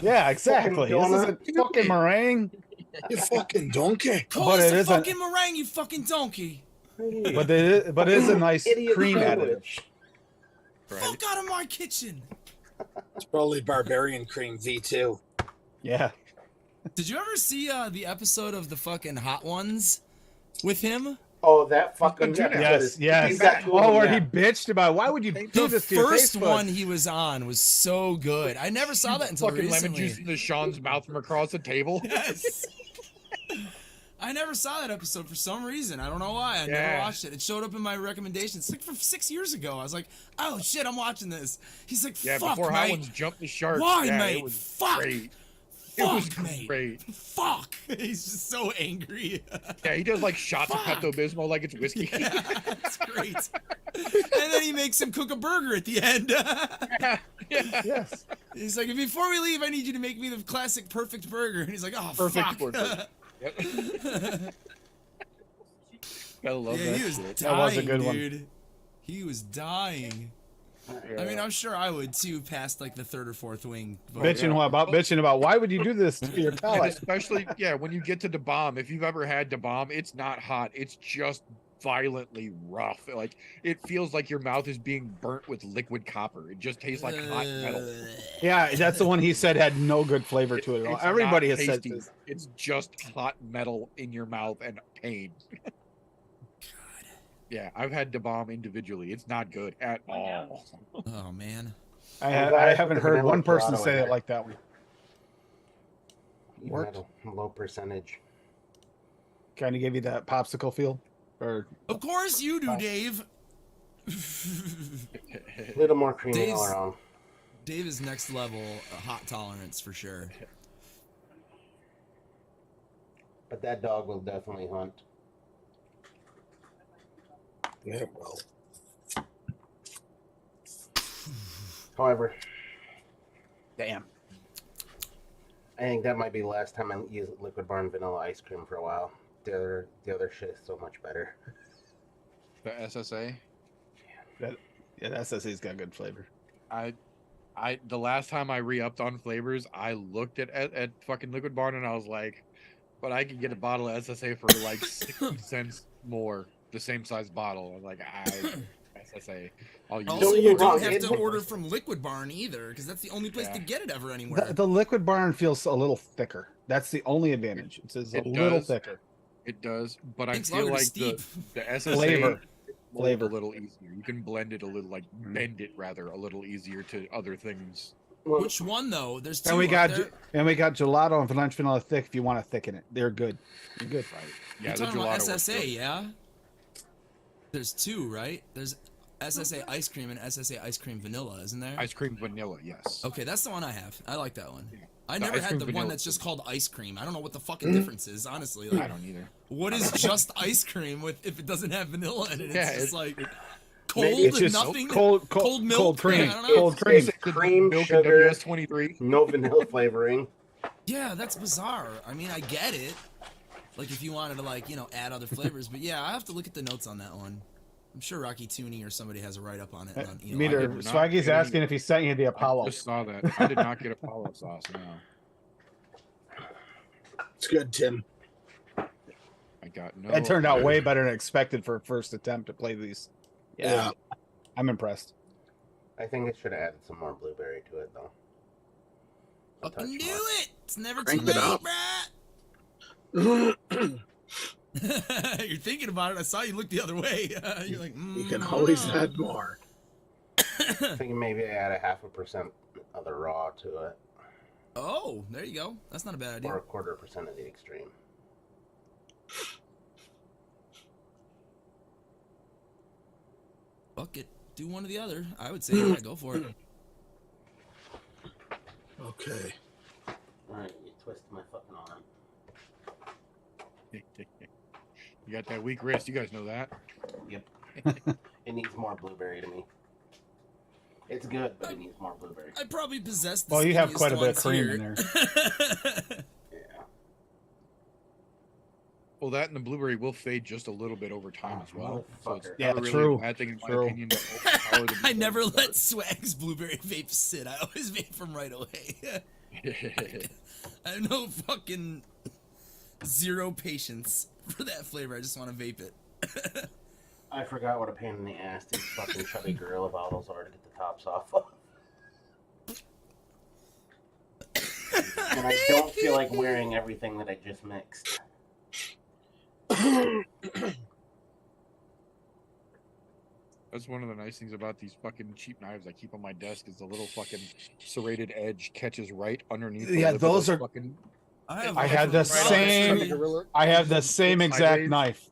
yeah, exactly. This is a fucking meringue, You fucking donkey. Call But this it a isn't- fucking meringue, you fucking donkey. but it is a nice Idiot cream additive. sandwich. Right. Fuck out of my kitchen. It's probably barbarian cream V2. Yeah. Did you ever see the episode of the fucking Hot Ones with him? Oh, that fucking Yes, Yes, yes. He's got two of Oh, them, where yeah. he bitched about why would you do The this to your first Facebook? one he was on was so good. I never saw that until Fucking recently. lemon juice into Sean's mouth from across the table. Yes. I never saw that episode for some reason. I don't know why. I never Yeah. watched it. It showed up in my recommendations. It's like from 6 years ago. I was like, oh shit, I'm watching this. He's like, Yeah, fuck, before Hot mate. Ones jumped the shark. Why, yeah, mate? It was Fuck. great. Fuck, It was mate. great. Fuck. He's just so angry. Yeah, he does like shots of Fuck. Pepto-Bismol like it's whiskey. Yeah, it's great. And then he makes him cook a burger at the end. yeah. Yes. He's like, before we leave, I need you to make me the classic perfect burger. And he's like, oh, Perfect fuck. burger. Yep. I love Yeah, that he was shit. dying, That was a good one. dude. He was dying. I mean, I'm sure I would too, past like the third or fourth wing. But bitching about why would you do this to your And palate? especially, yeah, when you get to the bomb, if you've ever had the bomb, it's not hot. It's just violently rough. Like it feels like your mouth is being burnt with liquid copper. It just tastes like hot metal. Yeah, that's the one he said had no good flavor to it at all. It's Everybody not has said tasty. this. It's just hot metal in your mouth and pain. Yeah, I've had Da Bomb individually. It's not good at all. Oh man. I glad I haven't put the heard vanilla one person gelato in say there. it like that one. Even Worked. at a low percentage. Kind of gave you that popsicle feel, or Of course you do, Dave. A little more creamy Dave's- all around. Dave is next level hot tolerance for sure. But that dog will definitely hunt. Yeah, well, However, damn. I think that might be the last time I use Liquid Barn vanilla ice cream for a while. The other shit is so much better. The SSA. Yeah, the SSA's got good flavor. The last time I re-upped on flavors, I looked at fucking Liquid Barn and I was like, but I could get a bottle of SSA for like 60 cents more, the same size bottle. I'm like, SSA. I'll use Also, Don't you get me don't wrong, have it's- to order from Liquid Barn either, because that's the only place to Yeah. get it ever anywhere. The Liquid Barn feels a little thicker. That's the only advantage. It's a It little does. thicker. It does, but I Takes feel longer to like the steep. SSA Flavor. molds a little easier. You can blend it a little, like bend it rather a little easier to other things. Well, Which one though? There's two. And we got aren't there? and we got gelato and French vanilla thick. If you want to thicken it, they're good. You're good. Right. You're Yeah, the talking about gelato works SSA, good. yeah? There's two, right? There's SSA ice cream and SSA ice cream vanilla, isn't there? Ice cream vanilla, yes. Okay, that's the one I have. I like that one. I The never ice had cream the one vanilla that's is just called ice cream. I don't know what the fucking difference is, honestly. Like, I don't either. what is just ice cream with if it doesn't have vanilla in it? It's Yeah, just it's- like maybe cold It's and just nothing. cold milk? cold cream. I don't know. Cold cream. It's cream, Milk sugar, and WS-23. no vanilla flavoring. Yeah, that's bizarre. I mean, I get it. Like if you wanted to like, add other flavors, but yeah, I have to look at the notes on that one. I'm sure Rocky Tooney or somebody has a write up on it. On, Meter, I did not Swaggy's get asking any- if he sent you the Apollo. I just saw that. I did not get Apollo sauce, no. it's good, Tim. I got no. It turned out way better than expected for a first attempt to play these. Yeah. I'm impressed. I think it should have added some more blueberry to it, though. A touch Fucking do more. it! It's never too Crank it late, up. bruh. You're thinking about it. I saw you look the other way. You're like, You can I always don't know." add more. I think maybe I add 0.5% of the raw to it, Oh, there you go. That's not a bad or idea. 0.25% of the extreme. Fuck it. Do one or the other. I would say, yeah, go for it. Okay. Alright, you twist my fucking arm. You got that weak wrist. You guys know that. Yep. It needs more blueberry to me. It's good, but it needs more blueberry. I probably possess the Well, you have skinniest quite a bit of ones cream here. in there. Yeah. Well, that and the blueberry will fade just a little bit over time as well. So it's Motherfucker. Yeah, never really true. a bad thing in my True. opinion to overpower the I blueberry never start. let Swag's blueberry vape sit. I always vape from right away. I have no fucking zero patience for that flavor. I just want to vape it. I forgot what a pain in the ass these fucking chubby gorilla bottles are to get the tops off of. And I don't feel like wearing everything that I just mixed. That's one of the nice things about these fucking cheap knives I keep on my desk is the little fucking serrated edge catches right underneath. the Yeah, lip of those the are- fucking. I had the one same- right Gorilla. I have the same exact Sideways. knife.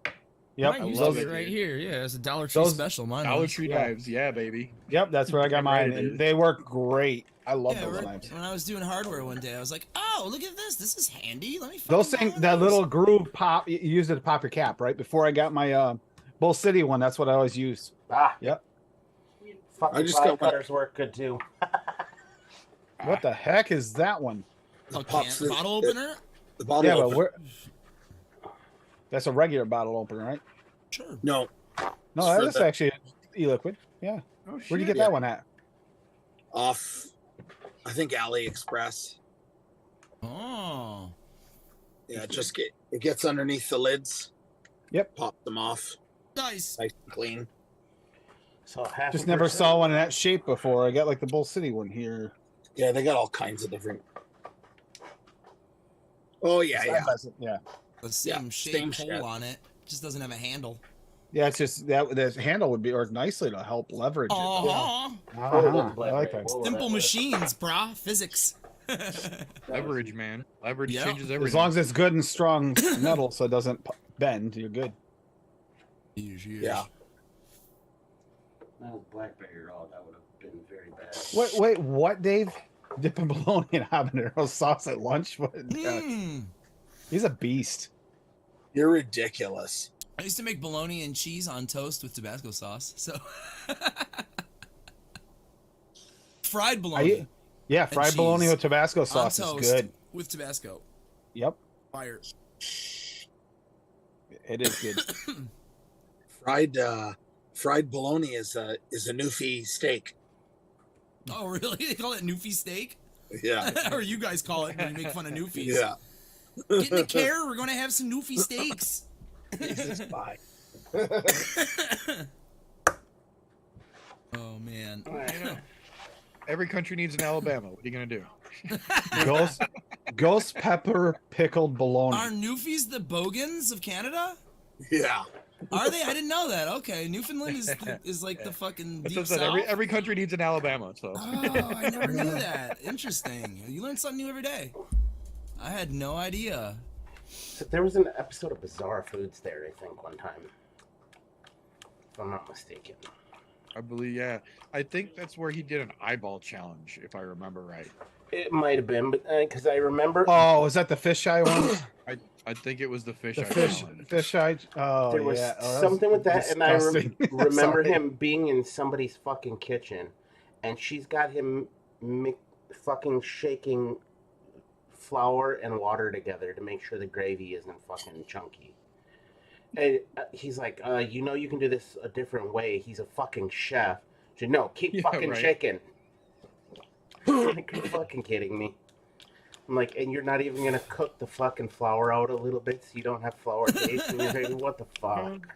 Yep. Mine I used love to it, be right dude. here. Yeah, it's a Dollar Tree Those- special. Mine Dollar was. Tree Yeah. knives, yeah, baby. Yep, that's where I got Damn right mine, it and is. they work great. I love Yeah, those right. knives. When I was doing hardware one day, I was like, "Oh, look at this! This is handy. Let me." Those fucking things, buy that those." little groove pop, you use it to pop your cap, right? Before I got my Bull City one, that's what I always use. Ah. Yep. Fucking I just slide got one. cutters work good too. What the heck is that one? Oh, Pops can- it- bottle opener. The bottle Yeah, but opener. we're that's a regular bottle opener, right? Sure. No. No, For that's the- actually e-liquid. Yeah. Oh, Where'd you shit. get that one at? Off, I think AliExpress. Oh. Yeah, it gets underneath the lids. Yep. Pop them off. Nice. Nice and clean. So half Just a never percent. saw one in that shape before. I got like the Bull City one here. Yeah, they got all kinds of different. Oh yeah, yeah. Yeah. The same Yeah, shape same hole shape. on it. Just doesn't have a handle. Yeah, it's just that the handle would be work nicely to help leverage it. Uh-huh. Uh-huh. I like that. Simple machines, brah. Physics. Leverage, man. Leverage Yeah. changes everything. As long as it's good and strong metal, so it doesn't bend, you're good. Yeah. That was blackberry raw. That would have been very bad. Wait, what, Dave? Dipping bologna and habanero sauce at lunch? What? He's a beast. You're ridiculous. I used to make bologna and cheese on toast with Tabasco sauce. So fried bologna Yeah, fried cheese bologna with Tabasco on sauce is toast good. with Tabasco. Yep, Fire. it is good. Fried bologna is a newfie steak. Oh, really? They call it Newfie steak? Yeah. Or you guys call it when you make fun of Newfies. Yeah. Get in the care. We're going to have some Newfie steaks. Jesus, bye. Oh, man. Every country needs an Alabama. What are you gonna do? Ghost pepper pickled bologna. Are Newfies the Bogans of Canada? Yeah. Are they? I didn't know that. Okay, Newfoundland is like the fucking That's deep what I said. south. Every country needs an Alabama. So Oh, I never knew that. Interesting. You learn something new every day. I had no idea. So there was an episode of Bizarre Foods there, I think, one time. If I'm not mistaken. I believe, yeah. I think that's where he did an eyeball challenge, if I remember right. It might have been, but because I remember Oh, is that the fisheye one? I think it was the fish. The eye challenge. fisheye. Oh, there was yeah. Oh, that something with that, and I disgusting. remember Sorry. him being in somebody's fucking kitchen, and she's got him fucking shaking flour and water together to make sure the gravy isn't fucking chunky. And he's like, you can do this a different way. He's a fucking chef. She said, no, keep fucking right. shaking. Like, you're fucking kidding me. I'm like, and you're not even going to cook the fucking flour out a little bit so you don't have flour taste in your gravy? What the fuck?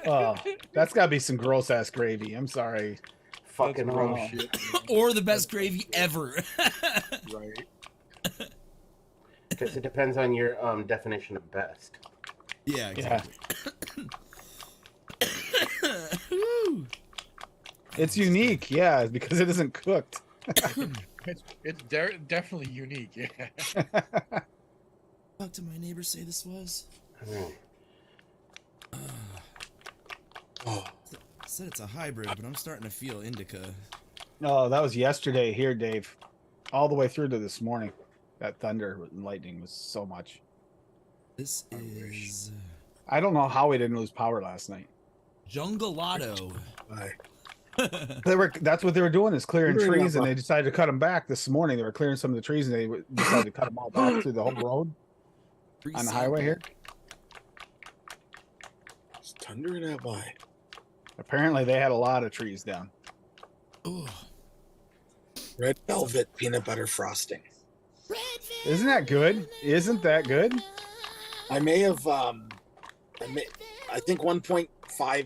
Oh, that's got to be some gross ass gravy. I'm sorry. Fucking That's wrong. gross shit. Or the best gravy ever. Right. Because it depends on your definition of best. Yeah, exactly. It's unique, yeah, because it isn't cooked. It's definitely unique. Yeah. What did my neighbor say this was? Oh, Said it's a hybrid, but I'm starting to feel indica. Oh, that was yesterday here, Dave. All the way through to this morning. That thunder and lightning was so much. This is I don't know how we didn't lose power last night. Jungalato. bye. That's what they were doing, is clearing Clearing trees, up and they decided to cut them back this morning. They were clearing some of the trees, and they decided to cut them all back through the whole road on the highway here. It's thundering out by. Apparently, they had a lot of trees down. Ooh. Red velvet peanut butter frosting. Isn't that good? Isn't that good? I may have, I think 1.5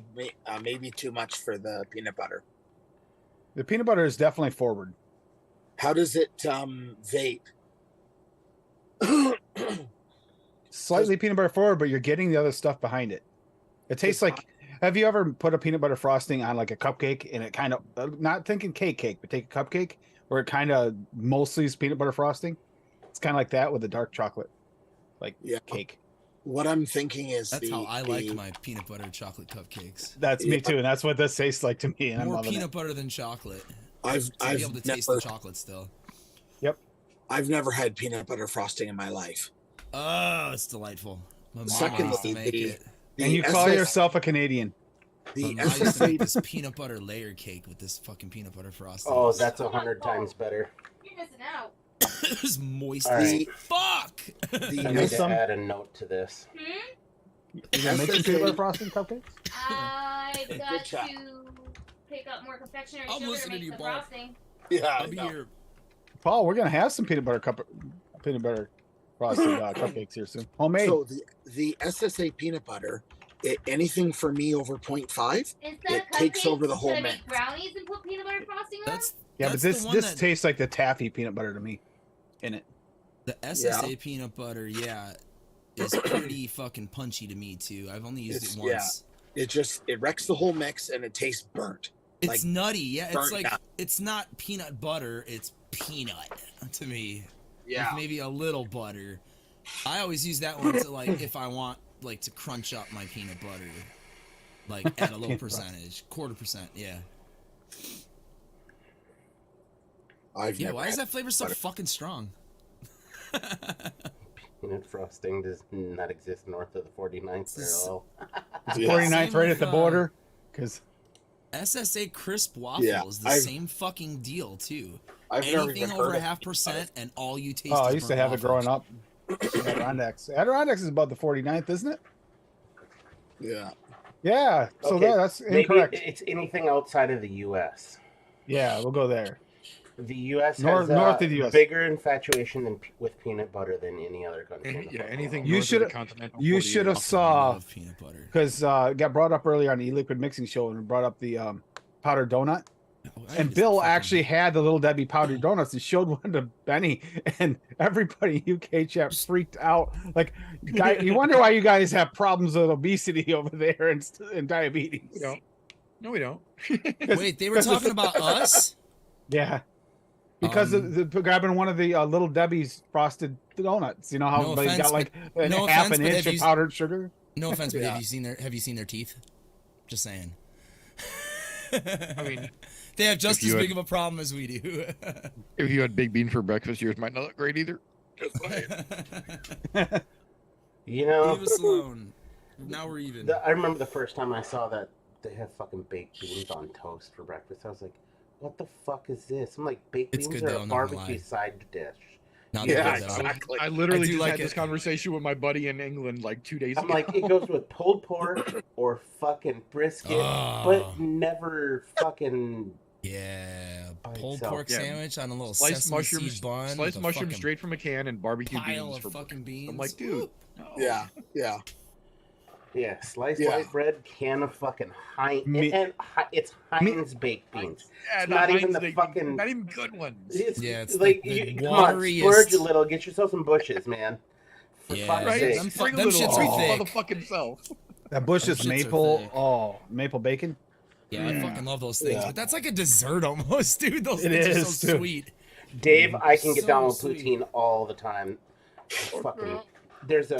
maybe too much for the peanut butter. The peanut butter is definitely forward. How does it vape? Slightly peanut butter forward, but you're getting the other stuff behind it. It tastes like. Have you ever put a peanut butter frosting on like a cupcake, and it kind of, not thinking cake, but take a cupcake where it kind of mostly is peanut butter frosting? It's kind of like that with the dark chocolate, like cake. What I'm thinking is That's how I like my peanut butter chocolate cupcakes. That's me too, and that's what this tastes like to me. And I'm More loving peanut butter than chocolate. I've To be able to taste the chocolate still. I've never had peanut butter frosting in my life. Oh, it's delightful. My mom Secondly, used to make it. And you call yourself a Canadian. the My mom used to make SSA this peanut butter layer cake with this fucking peanut butter frosting. Oh, that's 100 times better. You're missing out. It was moist All as right. fuck. I the need some- to add a note to this. You gonna make some peanut butter frosting cupcakes? I Good got job. to pick up more confectionery I'm sugar to listening to make you, the Bob. frosting. yeah, I I'll be know. here. Paul, we're gonna have some peanut butter frosted cupcakes here soon. Homemade. So the SSA peanut butter anything for me over 0.5, Instead it of takes cupcakes, over the whole should I mix. make brownies and put peanut butter frosting on? That's Yeah, that's but this the one this that, tastes like the taffy peanut butter to me. In it. the SSA peanut butter. Yeah, is pretty fucking punchy to me too. I've only used it once. It wrecks the whole mix and it tastes burnt. It's Like, nutty. Yeah, it's burnt like down. it's not peanut butter. It's peanut to me. Yeah. With maybe a little butter. I always use that one to like if I want like to crunch up my peanut butter, like at a low percentage, 1/4%. Yeah. I've Yeah. never Why is had that flavor so butter. fucking strong? Peanut frosting does not exist north of the 49th parallel. It's Yeah. 49th Same right with, at the border. Because SSA crisp waffle Yeah, is the I've- same fucking deal too. I've never Anything even over heard of 0.5% and all you taste. I is used to burnt have it growing waffles. up. Adirondacks. Adirondacks is about the 49th, isn't it? Yeah. Yeah. So Okay, that's Maybe incorrect. it's anything outside of the U.S. Yeah, we'll go there. The U.S. North has of a the US. bigger infatuation with peanut butter than any other country. in the Yeah, fucking anything. world. You north of should- the continental you 40 should have years. saw- I love peanut butter. Because it got brought up earlier on the e-liquid mixing show and brought up the powdered donut. Oh, I And just Bill fucking- actually had the Little Debbie powdered donuts and showed one to Benny, and everybody in UK chat freaked out. Like, guy, you wonder why you guys have problems with obesity over there and diabetes. We don't. No, we don't. Wait, they were talking about us? Yeah, because of the grabbing one of the Little Debbie's frosted donuts. You know how No they offense, got like no half offense, an but inch have of you- powdered sugar. No offense, but Yeah. have you seen their teeth? Just saying. I mean, they have just if you as had- big of a problem as we do. if you had Big Bean for breakfast, yours might not look great either. Just saying. You know, Leave us alone. Now we're even. I remember the first time I saw that they have fucking baked beans on toast for breakfast. I was like, "What the fuck is this?" I'm like, "Baked It's beans good, are though, a not gonna barbecue lie. side dish." Now Yeah, they're good, though. exactly. I literally I do just like had this it. conversation with my buddy in England like 2 days I'm ago. like, it goes with pulled pork or fucking brisket, Oh. but never fucking. Yeah, By pulled itself. pork Yeah. sandwich on a little sliced sesame mushrooms, seed bun. sliced with a mushrooms fucking straight from a can, and barbecue pile beans of for fucking beans. I'm like, dude, Woo. no. Yeah. Yeah. Yeah, sliced Yeah. white bread, can of fucking Heinz, Me- and it's Heinz baked beans. Yeah, It's not even Heinz, the fucking- not even good ones. It's, Yeah, it's like the come on, wateriest- splurge a little, get yourself some bushes, man. For Yeah, fuck's Right? sake. them Bring a them little shits are all thick. the fucking self. That Bush's Those shits are maple, thick. maple bacon. Yeah, I fucking love those things. Yeah. But that's like a dessert almost, dude. Those It things are is, so too. sweet. Dave, I can get So down with sweet. poutine all the time. Fucking, there's a.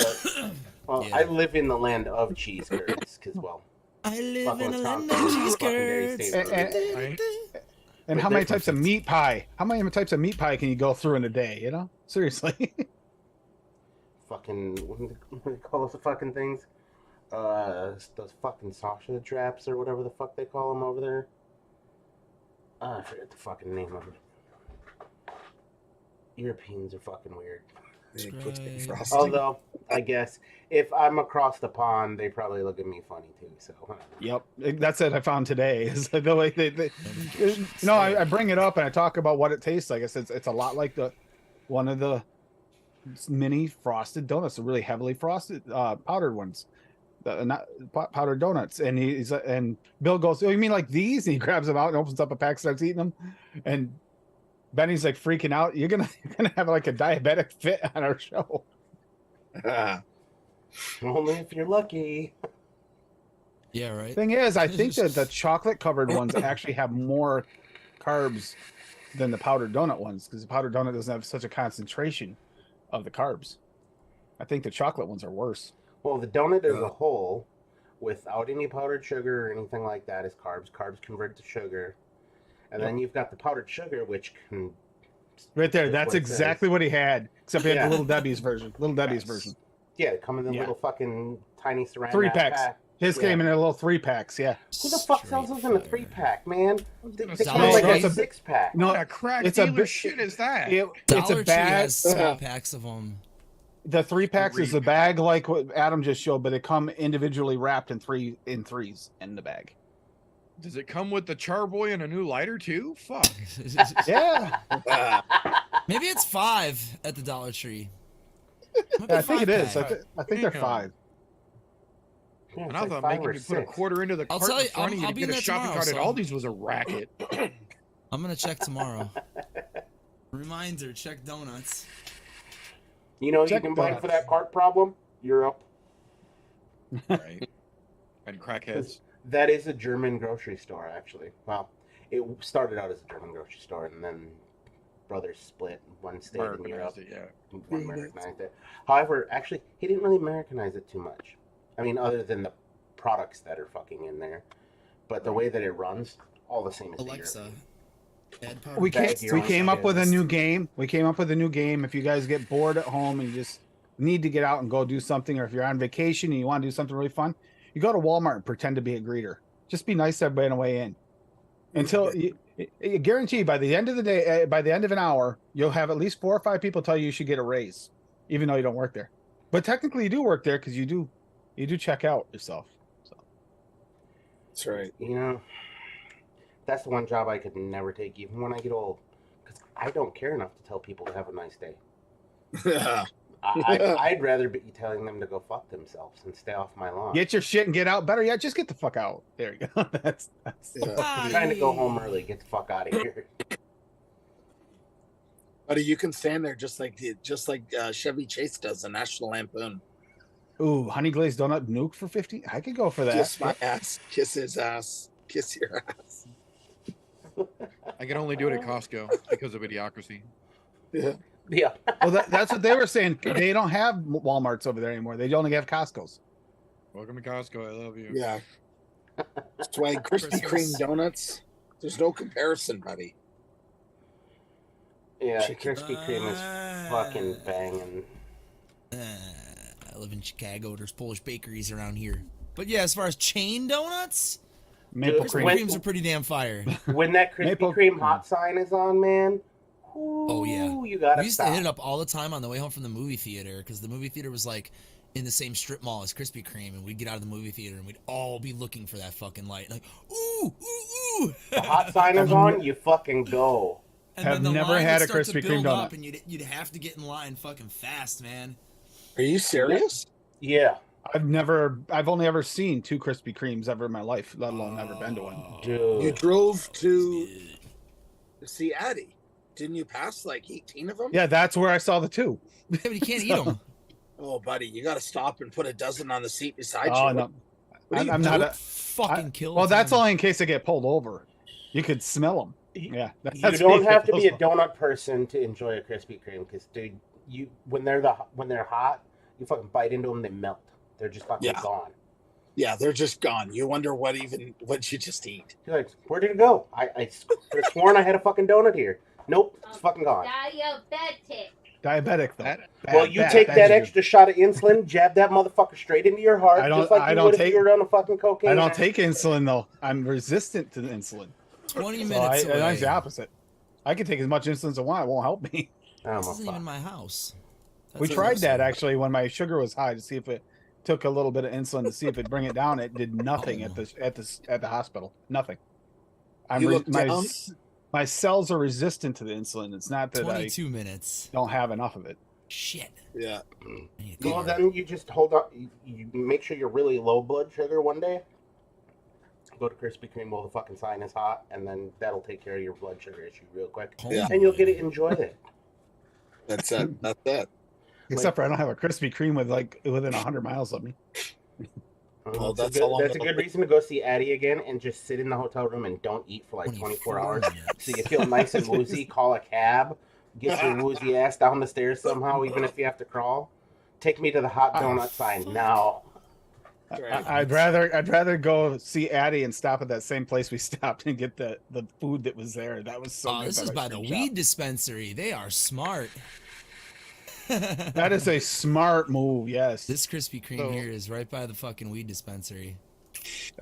Well, Yeah. I live in the land of cheese curds, because well, I live fucking in a land Wisconsin of is cheese fucking very curds. stable. Right? And But how many they're types of perfect. meat pie? How many types of meat pie can you go through in a day? You know, seriously. Fucking, what do they call those fucking things? Those fucking sausage wraps or whatever the fuck they call them over there. I forget the fucking name of it. Europeans are fucking weird. They put in Right. frosting. Although, I guess if I'm across the pond, they probably look at me funny too. So, Yep, that's it. I found today is the way they I bring it up and I talk about what it tastes like. It's a lot like one of the mini frosted donuts, the really heavily frosted powdered ones, not powdered donuts. And and Bill goes, "Oh, you mean like these?" And he grabs them out and opens up a pack, starts eating them, and Benny's like freaking out. You're gonna have like a diabetic fit on our show. only if you're lucky. Yeah, right. Thing is, I think that the chocolate covered ones actually have more carbs than the powdered donut ones, because the powdered donut doesn't have such a concentration of the carbs. I think the chocolate ones are worse. Well, the donut as a whole, without any powdered sugar or anything like that, is carbs. Carbs convert to sugar, and then you've got the powdered sugar, which can. Right there, That's that's what it exactly says. what he had, except he had Yeah. the Little Debbie's version. Little Debbie's Yes. version. Yeah, come in the Yeah. little fucking tiny ceramic 3-packs. pack. His Yeah. came in a little 3-packs. Yeah. Who the fuck sells those in a 3-pack, man? They gonna come say, in like it's a a- 6-pack. No, What a crack it's a dealer bit- shit is that? it's Dollar a Tree bag. has small packs of them. The 3-packs is the 3 bag like what Adam just showed, but they come individually wrapped in threes in the bag. Does it come with the charboy and a new lighter too? Fuck. Yeah. Maybe it's 5 at the Dollar Tree. Might be Yeah, I think it is. 5-pack. I think they're Damn. 5. Yeah, And it's I like thought 5 making or me put a 6. quarter into the I'll cart tell in you, front of you I'll to be get in a there shopping tomorrow, cart at so- Aldi's was a racket. I'm gonna check tomorrow. Reminder: check donuts. You know, Check you can blame for donuts. that cart problem. Europe. Right. And 'Cause crackheads. that is a German grocery store, actually. Well, it started out as a German grocery store, and then brothers split. One stayed in Europe, Americanized it, yeah. one Americanized it. However, actually, he didn't really Americanize it too much. I mean, other than the products that are fucking in there. But the way that it runs, all the same as the Alexa, European. add powdered We Bag your own came up with a list. new game. We came up with a new game. If you guys get bored at home and you just need to get out and go do something, or if you're on vacation and you want to do something really fun, you go to Walmart and pretend to be a greeter. Just be nice to everybody on the way in. Until you guarantee by the end of the day, by the end of an hour, you'll have at least 4 or 5 people tell you should get a raise, even though you don't work there. But technically, you do work there because you do check out yourself. So That's right. You know, that's the one job I could never take, even when I get old. Because I don't care enough to tell people to have a nice day. I'd rather be telling them to go fuck themselves and stay off my lawn. get your shit and get out. Better yet, just get the fuck out. There you go. That's I'm trying to go home early. Get the fuck out of here. Buddy, you can stand there just like Chevy Chase does in National Lampoon. Ooh, honey glazed donut nuke for 50. I could go for that. Kiss my ass, kiss his ass, kiss your ass. I can only do it at Costco because of idiocracy. Yeah. Yeah. Well, that's what they were saying. They don't have Walmarts over there anymore. They only have Costco's. Welcome to Costco. I love you. Yeah. That's why Krispy Kreme donuts, there's no comparison, buddy. Yeah, Chicken. Krispy Kreme is fucking banging. I live in Chicago. There's Polish bakeries around here. But yeah, as far as chain donuts, Maple Dude, cream. when- creams are pretty damn fire. When that Krispy Maple Kreme cream. hot sign is on, man. Oh, yeah. You gotta We used stop. to hit it up all the time on the way home from the movie theater because the movie theater was like in the same strip mall as Krispy Kreme, and we'd get out of the movie theater and we'd all be looking for that fucking light, like ooh, ooh, ooh. The hot sign is on, you fucking go. And Have then the never line had would a start to Krispy Kreme build donut. up, and you'd have to get in line fucking fast, man. Are you serious? Yeah, I've only ever seen 2 Krispy Kremes ever in my life, let alone never been to one. dude. You drove to see Addie. Didn't you pass like 18 of them? Yeah, that's where I saw the 2. Yeah, but you can't eat them. Oh, buddy, you got to stop and put a dozen on the seat beside Oh you. no, What are you I'm not. Don't A, fucking kill. well, that's them. only in case I get pulled over. You could smell them. Yeah, You that's don't me. have to be a donut person to enjoy a Krispy Kreme, because dude, when they're hot, you fucking bite into them, they melt. They're just fucking Yeah. gone. Yeah, they're just gone. You wonder what you just eat. You're like, where did it go? I could have sworn I had a fucking donut here. Nope, it's fucking gone. Diabetic. Diabetic though. That- Well, you take that extra shot of insulin, jab that motherfucker straight into your heart, just like you would if you were on a fucking cocaine. I don't take insulin though. I'm resistant to the insulin. 20 So minutes away. I'm the opposite. I can take as much insulin as I want. It won't help me. Oh, This my isn't fuck. even my house. We That's tried that awesome. actually when my sugar was high to see if it took a little bit of insulin to see if it'd bring it down. It did nothing at the hospital. Nothing. You look down? My cells are resistant to the insulin. It's not that 22 minutes. I don't have enough of it. Shit. Yeah. I need a Well, car. then you just hold on. You make sure you're really low blood sugar one day. Go to Krispy Kreme while the fucking sign is hot, and then that'll take care of your blood sugar issue real quick. Yeah. And you'll get it enjoyed it. That's it. That's it. Except for I don't have a Krispy Kreme within 100 miles of me. Well, It's a that's good- how long that's a it'll good be. reason to go see Addie again and just sit in the hotel room and don't eat for like 24 hours. minutes. So you feel nice and woozy. Call a cab. Get your woozy ass down the stairs somehow, even if you have to crawl. Take me to the hot donut sign now. Right. I'd rather go see Addie and stop at that same place we stopped and get the food that was there. That was so Oh, good. this that is ice by the cream weed shop. dispensary. They are smart. That is a smart move. Yes, This Krispy Kreme So- here is right by the fucking weed dispensary.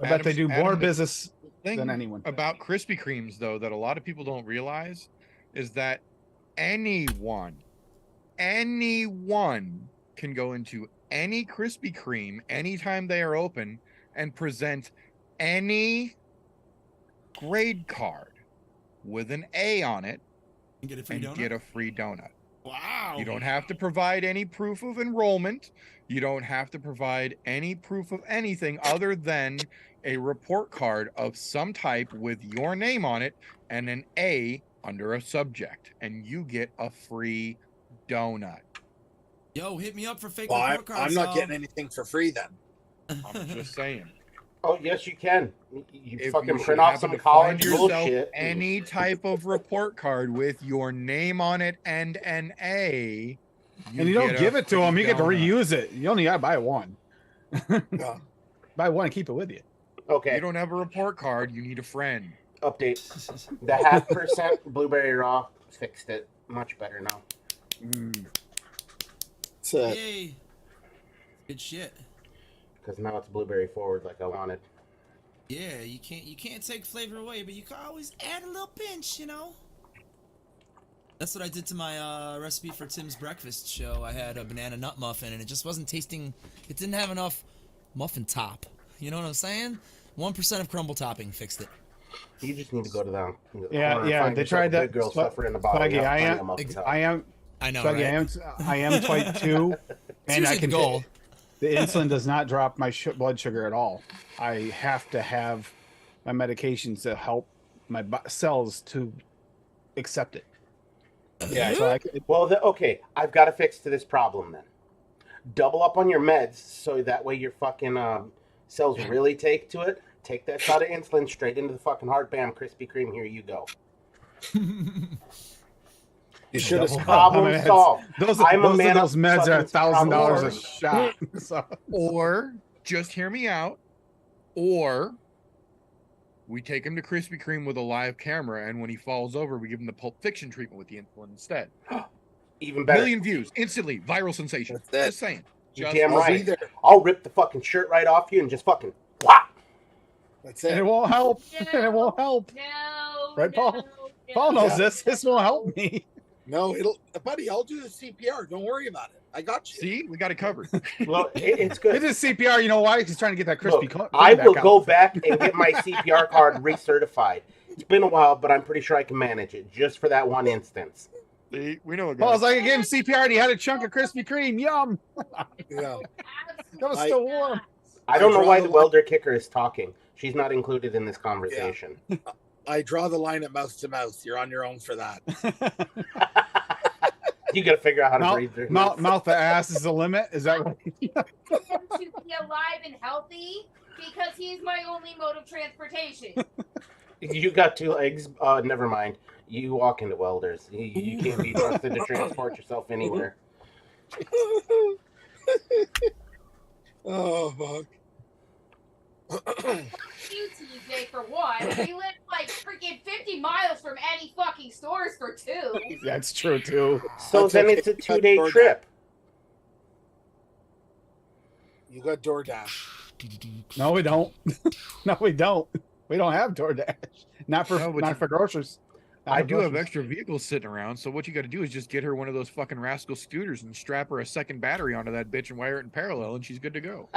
I bet they do more Adam, business thing than anyone. about Krispy Kremes, though, that a lot of people don't realize is that anyone can go into any Krispy Kreme anytime they are open and present any grade card with an A on it You get a free and donut? get a free donut. Wow. You don't have to provide any proof of enrollment. You don't have to provide any proof of anything other than a report card of some type with your name on it and an A under a subject, and you get a free donut. Yo, hit me up for fake Well, report cards. I'm not Sal. getting anything for free then. I'm just saying. Oh yes, you can. You If fucking you print off happen some to college find yourself bullshit. any type of report card with your name on it and an A, And you don't get a give it to free them. You get to donut. reuse it. You only gotta buy one. Yeah. Buy one and keep it with you. Okay, You don't have a report card, you need a friend. update. The 0.5% blueberry raw fixed it much better now. It's a, Yay. Good shit. Because now it's blueberry forward like I wanted. Yeah, you can't take flavor away, but you can always add a little pinch, you know. That's what I did to my recipe for Tim's breakfast show. I had a banana nut muffin, and it just wasn't tasting. It didn't have enough muffin top. You know what I'm saying? 1% of crumble topping fixed it. You just need to go to the Yeah, corner and yeah, find they yourself tried a that. big girl Sp- suffering in the bottom. Foggy, I am I know, Foggy, right? I am type 2, and I usually can the goal. The insulin does not drop my blood sugar at all. I have to have my medications to help my cells to accept it. yeah. So Well, okay, I've got a fix to this problem then. Double up on your meds so that way your fucking cells really take to it. Take that shot of insulin straight into the fucking heart. Bam, Krispy Kreme. Here you go. You should have. Double Problem meds. solved. Those I'm a man those of meds are fucking $1,000 a problem. shot. So Or just hear me out. Or we take him to Krispy Kreme with a live camera, and when he falls over, we give him the Pulp Fiction treatment with the insulin instead. Even better. Million views instantly, viral sensation. That's it. Just saying. You're Just damn I'll be right. there. I'll rip the fucking shirt right off you and just fucking whop. That's and it it. won't help. And it won't help. No. Right, Paul? no, Paul knows Yeah. this. This won't help me. No, buddy. I'll do the CPR. Don't worry about it. I got you. See, we got it covered. Well, it's It good. is CPR. You know why? He's trying to get that crispy. Look, I back will out. go back and get my CPR card recertified. It's been a while, but I'm pretty sure I can manage it just for that one instance. See, we know a Paul's guy. like, I gave him CPR and he had a chunk of Krispy Kreme. Yum. Yeah. That was I- still warm. I don't know draw why the the line- welder kicker is talking. She's not included in this conversation. I draw the line at mouth to mouth. You're on your own for that. You got to figure out how to Mouth, breathe through. mouth to ass is the limit. Is that right? him to be alive and healthy because he's my only mode of transportation. You got 2 legs. Never mind. You walk into welders. You can't be trusted to transport yourself anywhere. Oh fuck. You TJ for one. We live like freaking 50 miles from any fucking stores for 2. That's true too. So That's then okay. it's a Cut 2-day DoorDash. trip. You got DoorDash. No, we don't. No, we don't. We don't have DoorDash. Not for No, but not you- for groceries. Not I for do have groceries. extra vehicles sitting around, so what you got to do is just get her one of those fucking rascal scooters and strap her a second battery onto that bitch and wire it in parallel, and she's good to go.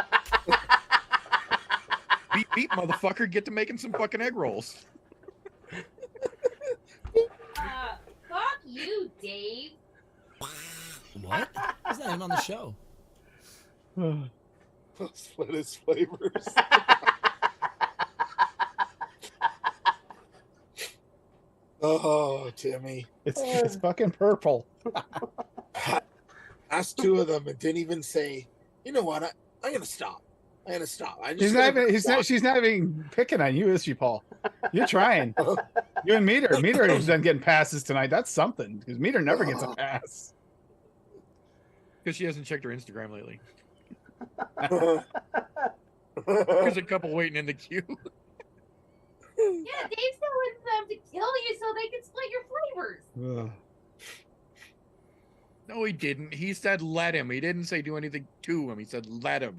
Beep beep, motherfucker! Get to making some fucking egg rolls. Fuck you, Dave. What? He's not even on the show. Split his flavors. Oh, Timmy. It's fucking purple. Asked 2 of them and didn't even say, you know what? I'm gonna stop. I'm gonna stop. I just He's not gonna even, walk." she's not even picking on you, is she, Paul? You're trying. You and Meter. Meter has been getting passes tonight. That's something. Because Meter never gets a pass. Because she hasn't checked her Instagram lately. There's a couple waiting in the queue. Yeah, Dave still wants them to kill you so they can split your flavors. Ugh. No, he didn't. He said let him. He didn't say do anything to him. He said let him.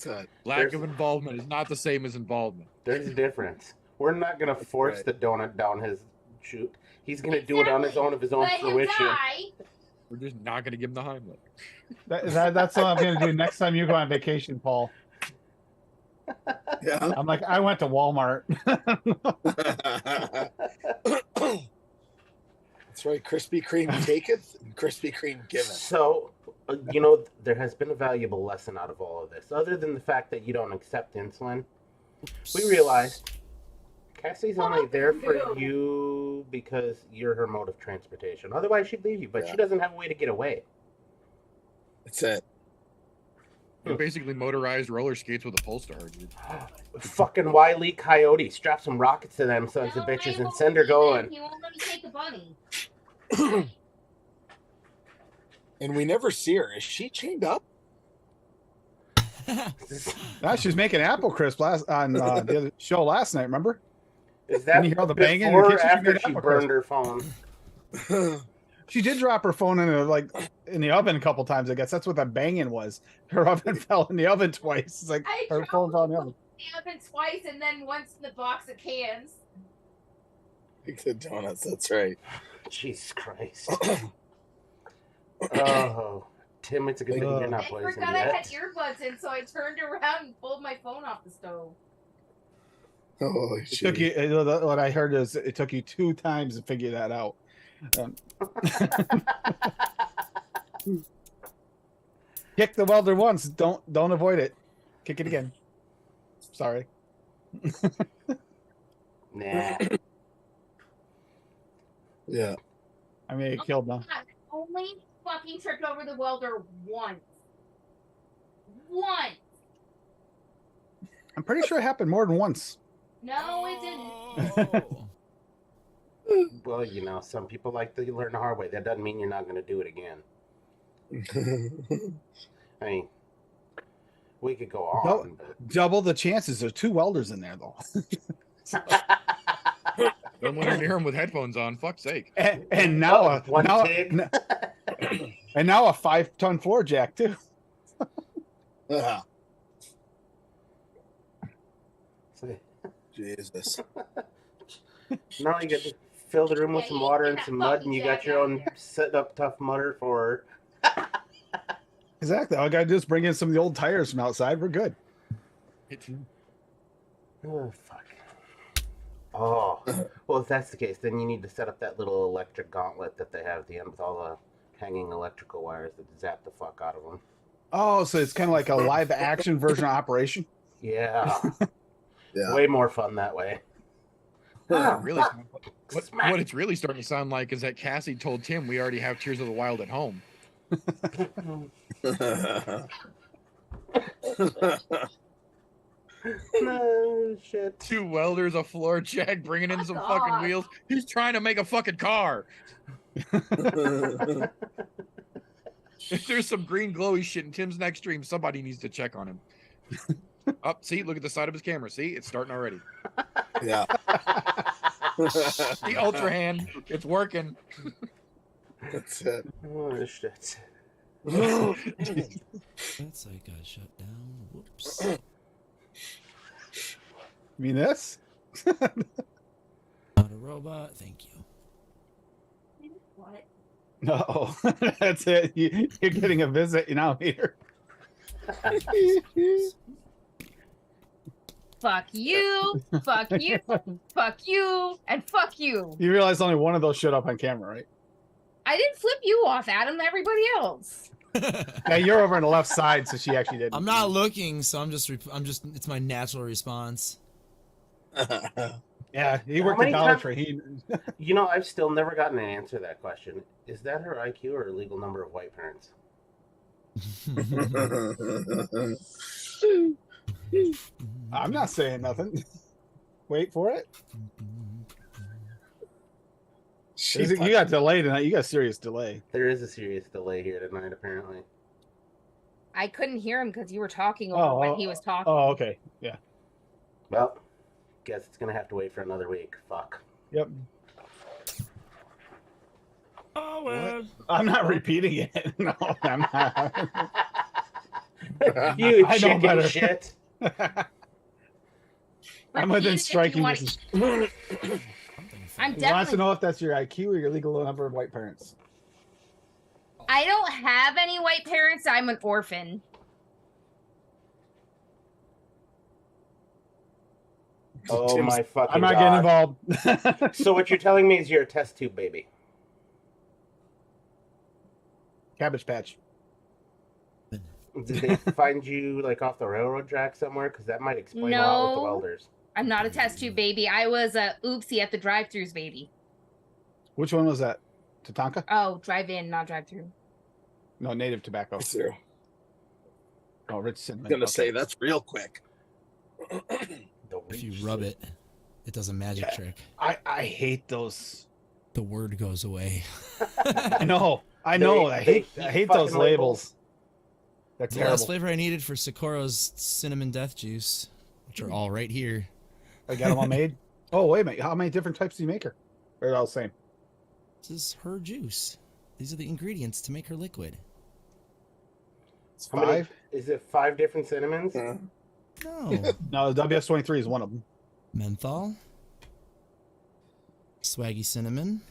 Lack There's- of involvement is not the same as involvement. There's a difference. We're not going to force the donut down his chute. He's going to do it on his own of his own Let him fruition. die. We're just not going to give him the Heimlich. That's what I'm going to do next time you go on vacation, Paul. Yeah. I'm like, I went to Walmart. That's right. Krispy Kreme taketh and Krispy Kreme giveth. So You know, there has been a valuable lesson out of all of this. Other than the fact that you don't accept insulin, we realized Cassie's only there for you because you're her mode of transportation. Otherwise, she'd leave you, but she doesn't have a way to get away. That's it. You're basically motorized roller skates with a pole star, dude. Fucking Wile E. Coyote, strap some rockets to them sons of bitches and send her going. He won't let me take the bunny. And we never see her. Is she chained up? No, she was making apple crisp on the other show last night. Remember? Is that When you hear all the banging in the before or kitchen, she after made she apple burned her phone? She did drop her phone in the oven a couple times. I guess that's what that banging was. Her oven fell in the oven twice. It's like I her phone fell in the oven. the oven twice and then once in the box of cans. Like the donuts. That's right. Jesus Christ. Oh, Tim, it's a good thing you're not I poisoned forgot I had yet. earbuds in, so I turned around and pulled my phone off the stove. Holy It took you. What I heard is it took you 2 times to figure that out. Kick the welder once. Don't avoid it. Kick it again. Sorry. Nah. Yeah. I mean, it killed them. God, I only fucking tripped over the welder once. Once. I'm pretty sure it happened more than once. No, it didn't. Oh. Well, you know, some people like to learn the hard way. That doesn't mean you're not going to do it again. I mean, we could go on, but... Double the chances. There's 2 welders in there, though. Don't let her near him with headphones on. Fuck's sake. And now One now TIG. and now a 5-ton floor jack too. Jesus. Now you get to fill the room with some water and some mud, and you got your own set up tough mudder for... Exactly. All I gotta do is bring in some of the old tires from outside. We're good. Oh, fuck. Oh, well, if that's the case, then you need to set up that little electric gauntlet that they have at the end with all the hanging electrical wires that zap the fuck out of them. Oh, so it's kind of like a live action version of Operation. Yeah. Yeah. Way more fun that way. Really, what it's really starting to sound like is that Cassie told Tim we already have Tears of the Wild at home. No shit. 2 welders, a floor jack, bringing in some fucking wheels. He's trying to make a fucking car. If there's some green glowy shit in Tim's next stream, somebody needs to check on him. Up, see, look at the side of his camera. See, it's starting already. Yeah. The ultra hand, it's working. That's it. Oh shit. That's like got shut down. Whoops. You mean this? Not a robot. Thank you. What? No, that's it. You're getting a visit now here. Fuck you, fuck you, fuck you, and fuck you. You realize only one of those showed up on camera, right? I didn't flip you off, Adam, everybody else. Yeah, you're over on the left side, so she actually did. I'm not looking, so I'm just. It's my natural response. Yeah, he How worked in many Dollar times- Tree. You know, I've still never gotten an answer to that question. Is that her IQ or a legal number of white parents? I'm not saying nothing. Wait for it. You got delayed tonight. You got a serious delay. There is a serious delay here tonight, apparently. I couldn't hear him because you were talking over when he was talking. Oh, okay. Yeah. Well, guess it's gonna have to wait for another week. Fuck. Yep. Oh well. I'm not repeating it. No, I'm not. You I know chicken better. shit. I'm Repeat within it if you striking want- distance. I'm He wants to definitely. know if that's your IQ or your legal number of white parents. I don't have any white parents. I'm an orphan. Oh my fucking I'm not god. getting involved. So what you're telling me is you're a test tube baby. Cabbage Patch. Did they find you like off the railroad track somewhere? Because that might explain a lot with the No. welders. I'm not a test tube baby. I was a oopsie at the drive-throughs baby. Which one was that? Tatanka? Oh, drive-in, not drive-through. No, native tobacco. Through. Oh, rich cinnamon. I'm gonna Okay. say that's real quick. If you rub it, it does a magic trick. I hate those. The word goes away. I know. I know. I hate fucking those labels. They're The last terrible. flavor I needed for Sakura's cinnamon death juice, which are all right here. I got them all made. Oh, wait a minute. How many different types do you make her? Or they're all the same? This is her juice. These are the ingredients to make her liquid. It's How many- 5? Is it 5 different cinnamons? No. No, the WS-23 is one of them. Menthol. Swaggy cinnamon.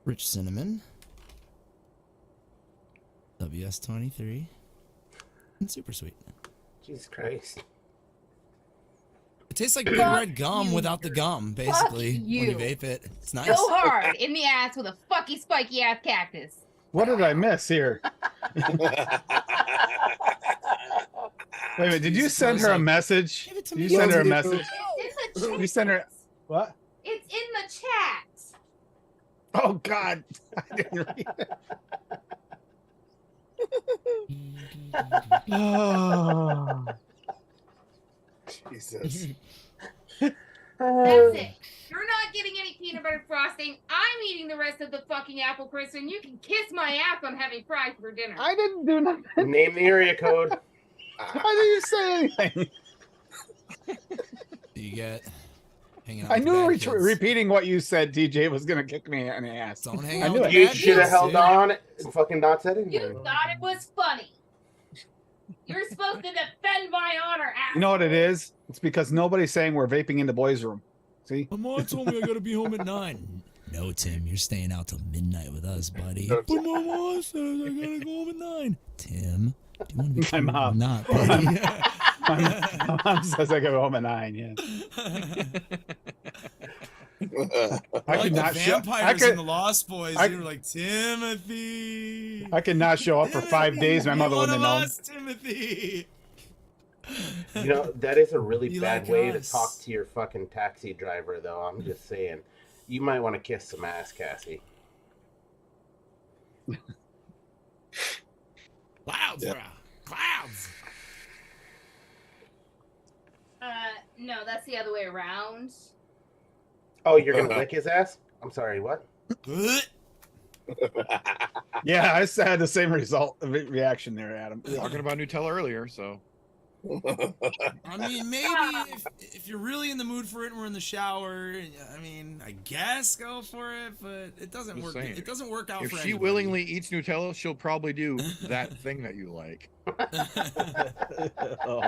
Rich cinnamon. WS-23. And super sweet. Jesus Christ. It tastes like big red gum you. without the gum, basically, when you you. vape it. It's nice. Go hard in the ass with a fucky spiky ass cactus. What did I miss here? Wait a minute. Did you Jesus send her a Christ, message? Give it to Did me. you send her a Yes, message? It's in the chat. You sent her. What? It's in the chat. Oh, God. I didn't read it. Oh. Jesus. That's it. You're not getting any peanut butter frosting. I'm eating the rest of the fucking apple crisp, and you can kiss my ass on having fries for dinner. I didn't do nothing. Name the area code. Why didn't you say anything? You get hanging out I with the knew bad kids. repeating what you said, DJ, was going to kick me in the ass. Don't hang I out knew with it. the You bad should have kids, held dude. on and fucking not said anything. You thought it was funny. You're supposed to defend my honor, asshole. You know what it is? It's because nobody's saying we're vaping in the boys' room. See? My mom told me I gotta be home at 9. No, Tim, you're staying out till midnight with us, buddy. But my mom says I gotta go home at 9. Tim, do you want to be My home or mom. not, buddy? My mom says I go home at 9, yeah. I Like could the not show. vampires in the Lost Boys. I- You were like, Timothy. I could not show up for 5 days. My Be mother one wouldn't of have known. us, Timothy. You know, that is a really Be bad like way us. to talk to your fucking taxi driver, though. I'm just saying. You might want to kiss some ass, Cassie. Clouds, Yeah. bro. Clouds. No, that's the other way around. Oh, you're going to lick his ass? I'm sorry, what? Yeah, I had the same reaction there, Adam. Talking about Nutella earlier, so I mean, maybe if you're really in the mood for it and we're in the shower, I mean, I guess go for it, but it doesn't Just work. saying. It doesn't work out if for she anybody. willingly eats Nutella, she'll probably do that thing that you like. Oh,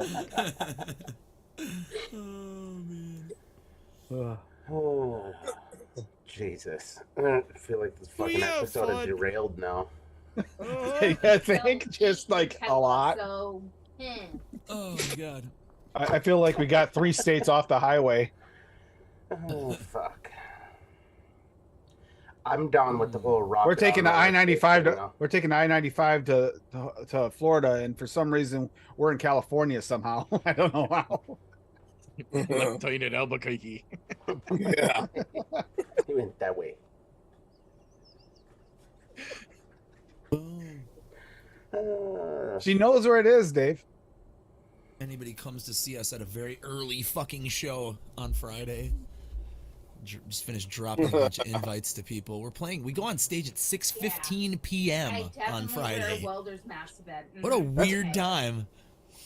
Oh man. Ugh. Oh, Jesus. I feel like this fucking have episode is fun. derailed now. I think just like a lot. So, Oh god. I feel like we got 3 states off the highway. Oh, fuck. I'm down with the whole rock. We're taking the I-95 to. to we're taking the I-95 to Florida, and for some reason we're in California somehow. I don't know how. Left turn at Albuquerque. Yeah. He went that way. Boom. She knows where it is, Dave. Anybody comes to see us at a very early fucking show on Friday. Just finished dropping a bunch of invites to people. We're playing. We go on stage at 6:15 p.m. I on definitely wear Friday. a welder's mask to bed. What a Mhm. weird Okay. time.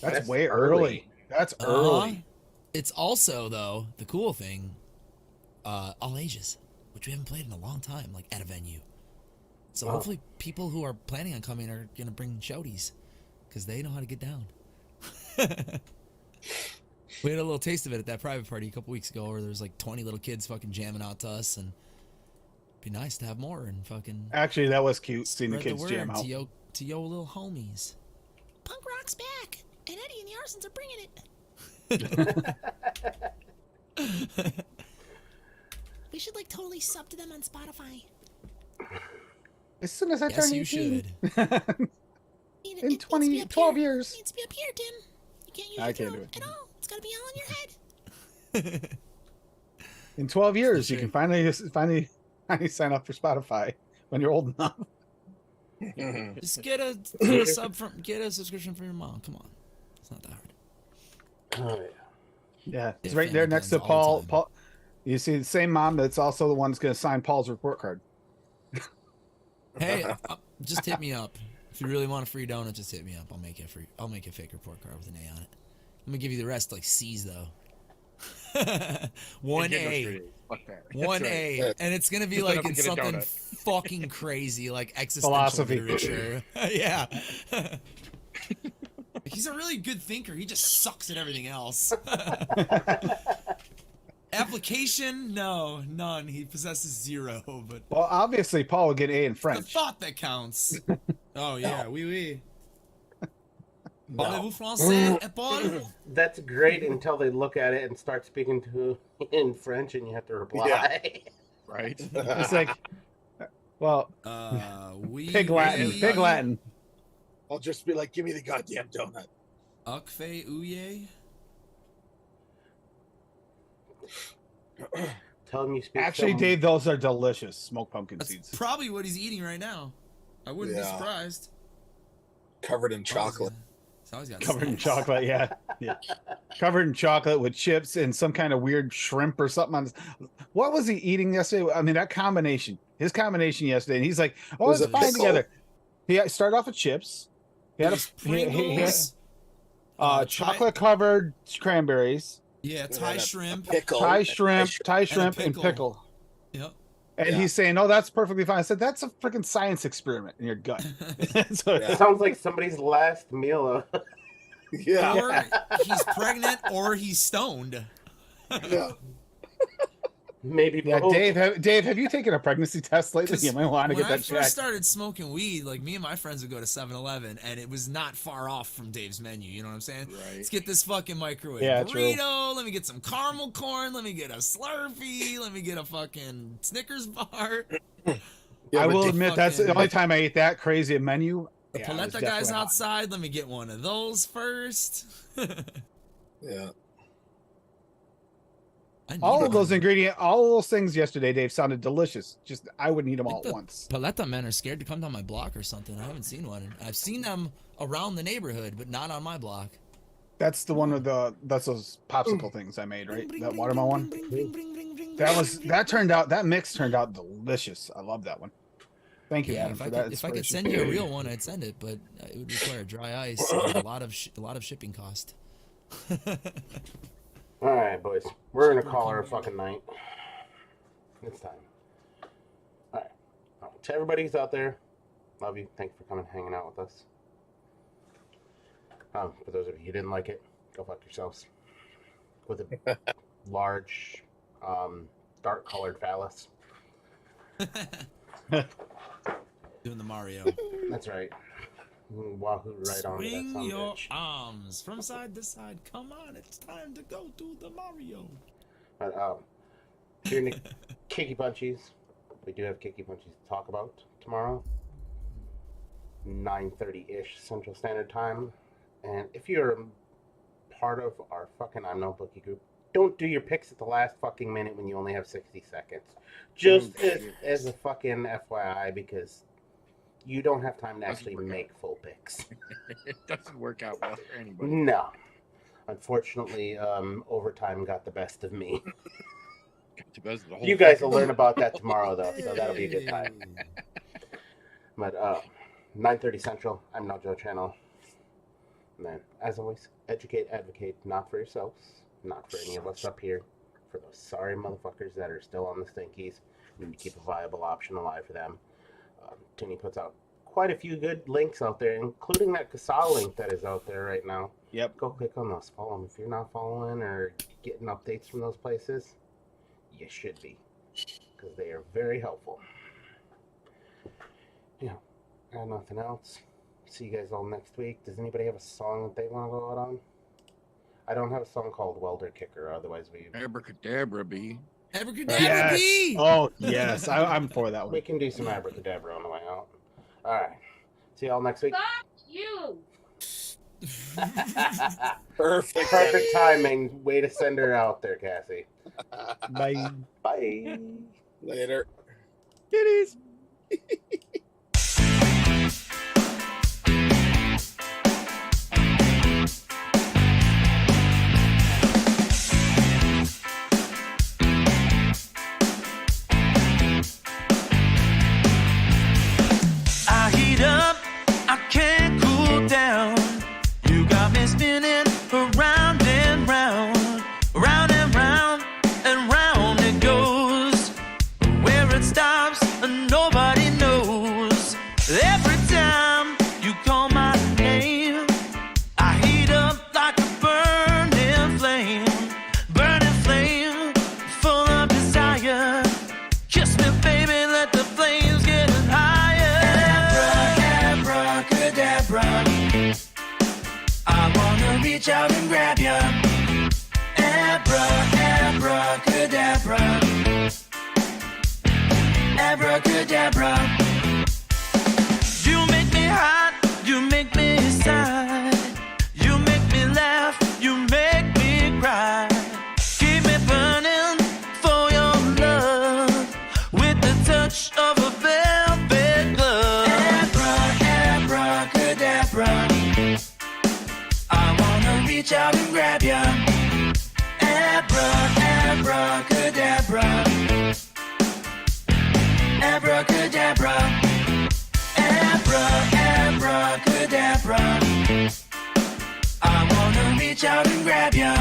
That's, That's way early. early. That's early. It's also though the cool thing, all ages, which we haven't played in a long time, like at a venue. So Wow. hopefully people who are planning on coming are gonna bring shouties, because they know how to get down. We had a little taste of it at that private party a couple weeks ago, where there was like 20 little kids fucking jamming out to us, and it'd be nice to have more and fucking Actually, that was cute seeing the spread kids word jam out. to yo little homies. Punk rock's back, and Eddie and the Arsons are bringing it. We should like totally sub to them on Spotify. As soon as I Yes, turn you 18. should. in 12 years. It needs to be up here, Tim. You can't use I your can't throat do it. at all. It's gotta be all on your head. In 12 years, you Sure. can finally sign up for Spotify when you're old enough. Just get a subscription for your mom. Come on, it's not that hard. Oh, yeah. Yeah, it's Yeah, right there family next to plans all the Paul. time. You see the same mom that's also the one that's going to sign Paul's report card. Hey, just hit me up if you really want a free donut. Just hit me up. I'll make it free. I'll make a fake report card with an A on it. I'm gonna give you the rest like C's though. One Get no A. straight A's. Fuck that. One That's A, right. and it's gonna be Just like enough to in get a something donut. fucking crazy, like existential Philosophy. literature. Yeah. He's a really good thinker. He just sucks at everything else. Application? No, none. He possesses 0. But Well, obviously, Paul would get A in the French. thought that counts. Oh yeah, oui oui. No. Parlez-vous français, Paul? That's great until they look at it and start speaking to in French, and you have to reply. Right. It's like, well, Oui. pig Latin, oui. pig Latin. I'll just be like, give me the goddamn donut. Ukfe ouye. Tell him you speak. Actually, some- Dave, those are delicious smoked pumpkin That's seeds. probably what he's eating right now. I wouldn't be Yeah. surprised. Covered in chocolate. He's always got Covered in snacks. chocolate, yeah. Covered in chocolate with chips and some kind of weird shrimp or something. What was he eating yesterday? I mean, that combination, his combination yesterday, and he's like, "Oh, Was it's it fine pickle? together." He started off with chips. He had There's he had, Pringles, chocolate covered cranberries, Yeah, Thai shrimp. Pickle. Thai shrimp, and pickle. pickle. Yep. And Yeah. he's saying, "Oh, that's perfectly fine." I said, "That's a freaking science experiment in your gut." So, Yeah. Sounds like somebody's last meal. Yeah. Or he's pregnant or he's stoned. Yeah. Maybe yeah, both. Dave, have you taken a pregnency test lately? 'Cause You might want to when get I that first checked. started smoking weed, like me and my friends would go to 7-Eleven, and it was not far off from Dave's menu. You know what I'm saying? Right. Let's get this fucking microwave Yeah, true. burrito. Let me get some caramel corn. Let me get a Slurpee. Let me get a fucking Snickers bar. Yeah, I but will Dave- admit that's the fucking- only time I ate that crazy a menu. The Yeah, it was paleta guy's definitely hot. outside. Let me get one of those first. Yeah. I need All of one. those ingredients, all of those things yesterday, Dave, sounded delicious. Just I wouldn't eat them all at the once. Paleta men are scared to come down my block or something. I haven't seen one. I've seen them around the neighborhood, but not on my block. That's the one with that's those popsicle things I made, right? That watermelon one. That mix turned out delicious. I love that one. Thank you, Yeah, Adam, if for I that could inspiration. send you a real one, I'd send it, but it would require dry ice and a lot of shipping cost. All right, boys. We're gonna call her a fucking night. It's time. All right. To everybody who's out there, love you. Thanks for coming, hanging out with us. For those of you who didn't like it, go fuck yourselves. With a large, dark-colored phallus. Doing the Mario. That's right. Wahoo right on to that Swing son of a your bitch. arms from side to side. Come on, it's time to go to the Mario. But here in the Kicky Punchies, we do have Kicky Punchies to talk about tomorrow, 9:30-ish Central Standard Time. And if you're part of our fucking I'm No Bookie group, don't do your picks at the last fucking minute when you only have 60 seconds. Just as a fucking FYI, because you don't have time to actually make full picks. It doesn't work out well for anybody. No. Unfortunately, overtime got the best of me. The best of the whole You guys fucking- will learn about that tomorrow, though, so that'll be a good time. But 9:30 Central, I'm No Joe Channel. And then, as always, educate, advocate, not for yourselves, not for any of us up here, for those sorry motherfuckers that are still on the stinkies. We need to keep a viable option alive for them. Tooney puts out quite a few good links out there, including that Casal link that is out there right now. Yep. Go click on those. Follow them. If you're not following or getting updates from those places, you should be, because they are very helpful. Yeah, I got nothing else. See you guys all next week. Does anybody have a song that they want to go out on? I don't have a song called Welder Kicker, otherwise we Abracadabra, B. Abracadabra Yes. bee! Oh yes, I'm for that one. can do some abracadabra on the way out. Alright. See y'all next week. Fuck you. Perfect. Perfect timing. Way to send her out there, Cassie. Bye. Bye. Later. Kitties. I heat up, I can't cool down. You got me spinning around and round, round and round and round it goes. Where it stops, nobody knows. Every time you call my name, I heat up like a burning flame, full of desire. Kiss me, baby, let the flames get higher. Abracadabra, I wanna reach out and grab ya. Abracadabra, abracadabra. You make me hot, you make me sigh. You make me laugh, you make me cry. Keep me burning for your love with the touch of a velvet glove. Abracadabra, I wanna reach out and grab ya. Abracadabra, abracadabra, abracadabra. I wanna reach out and grab ya.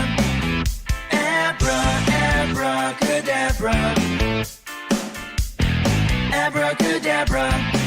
Abracadabra, abracadabra.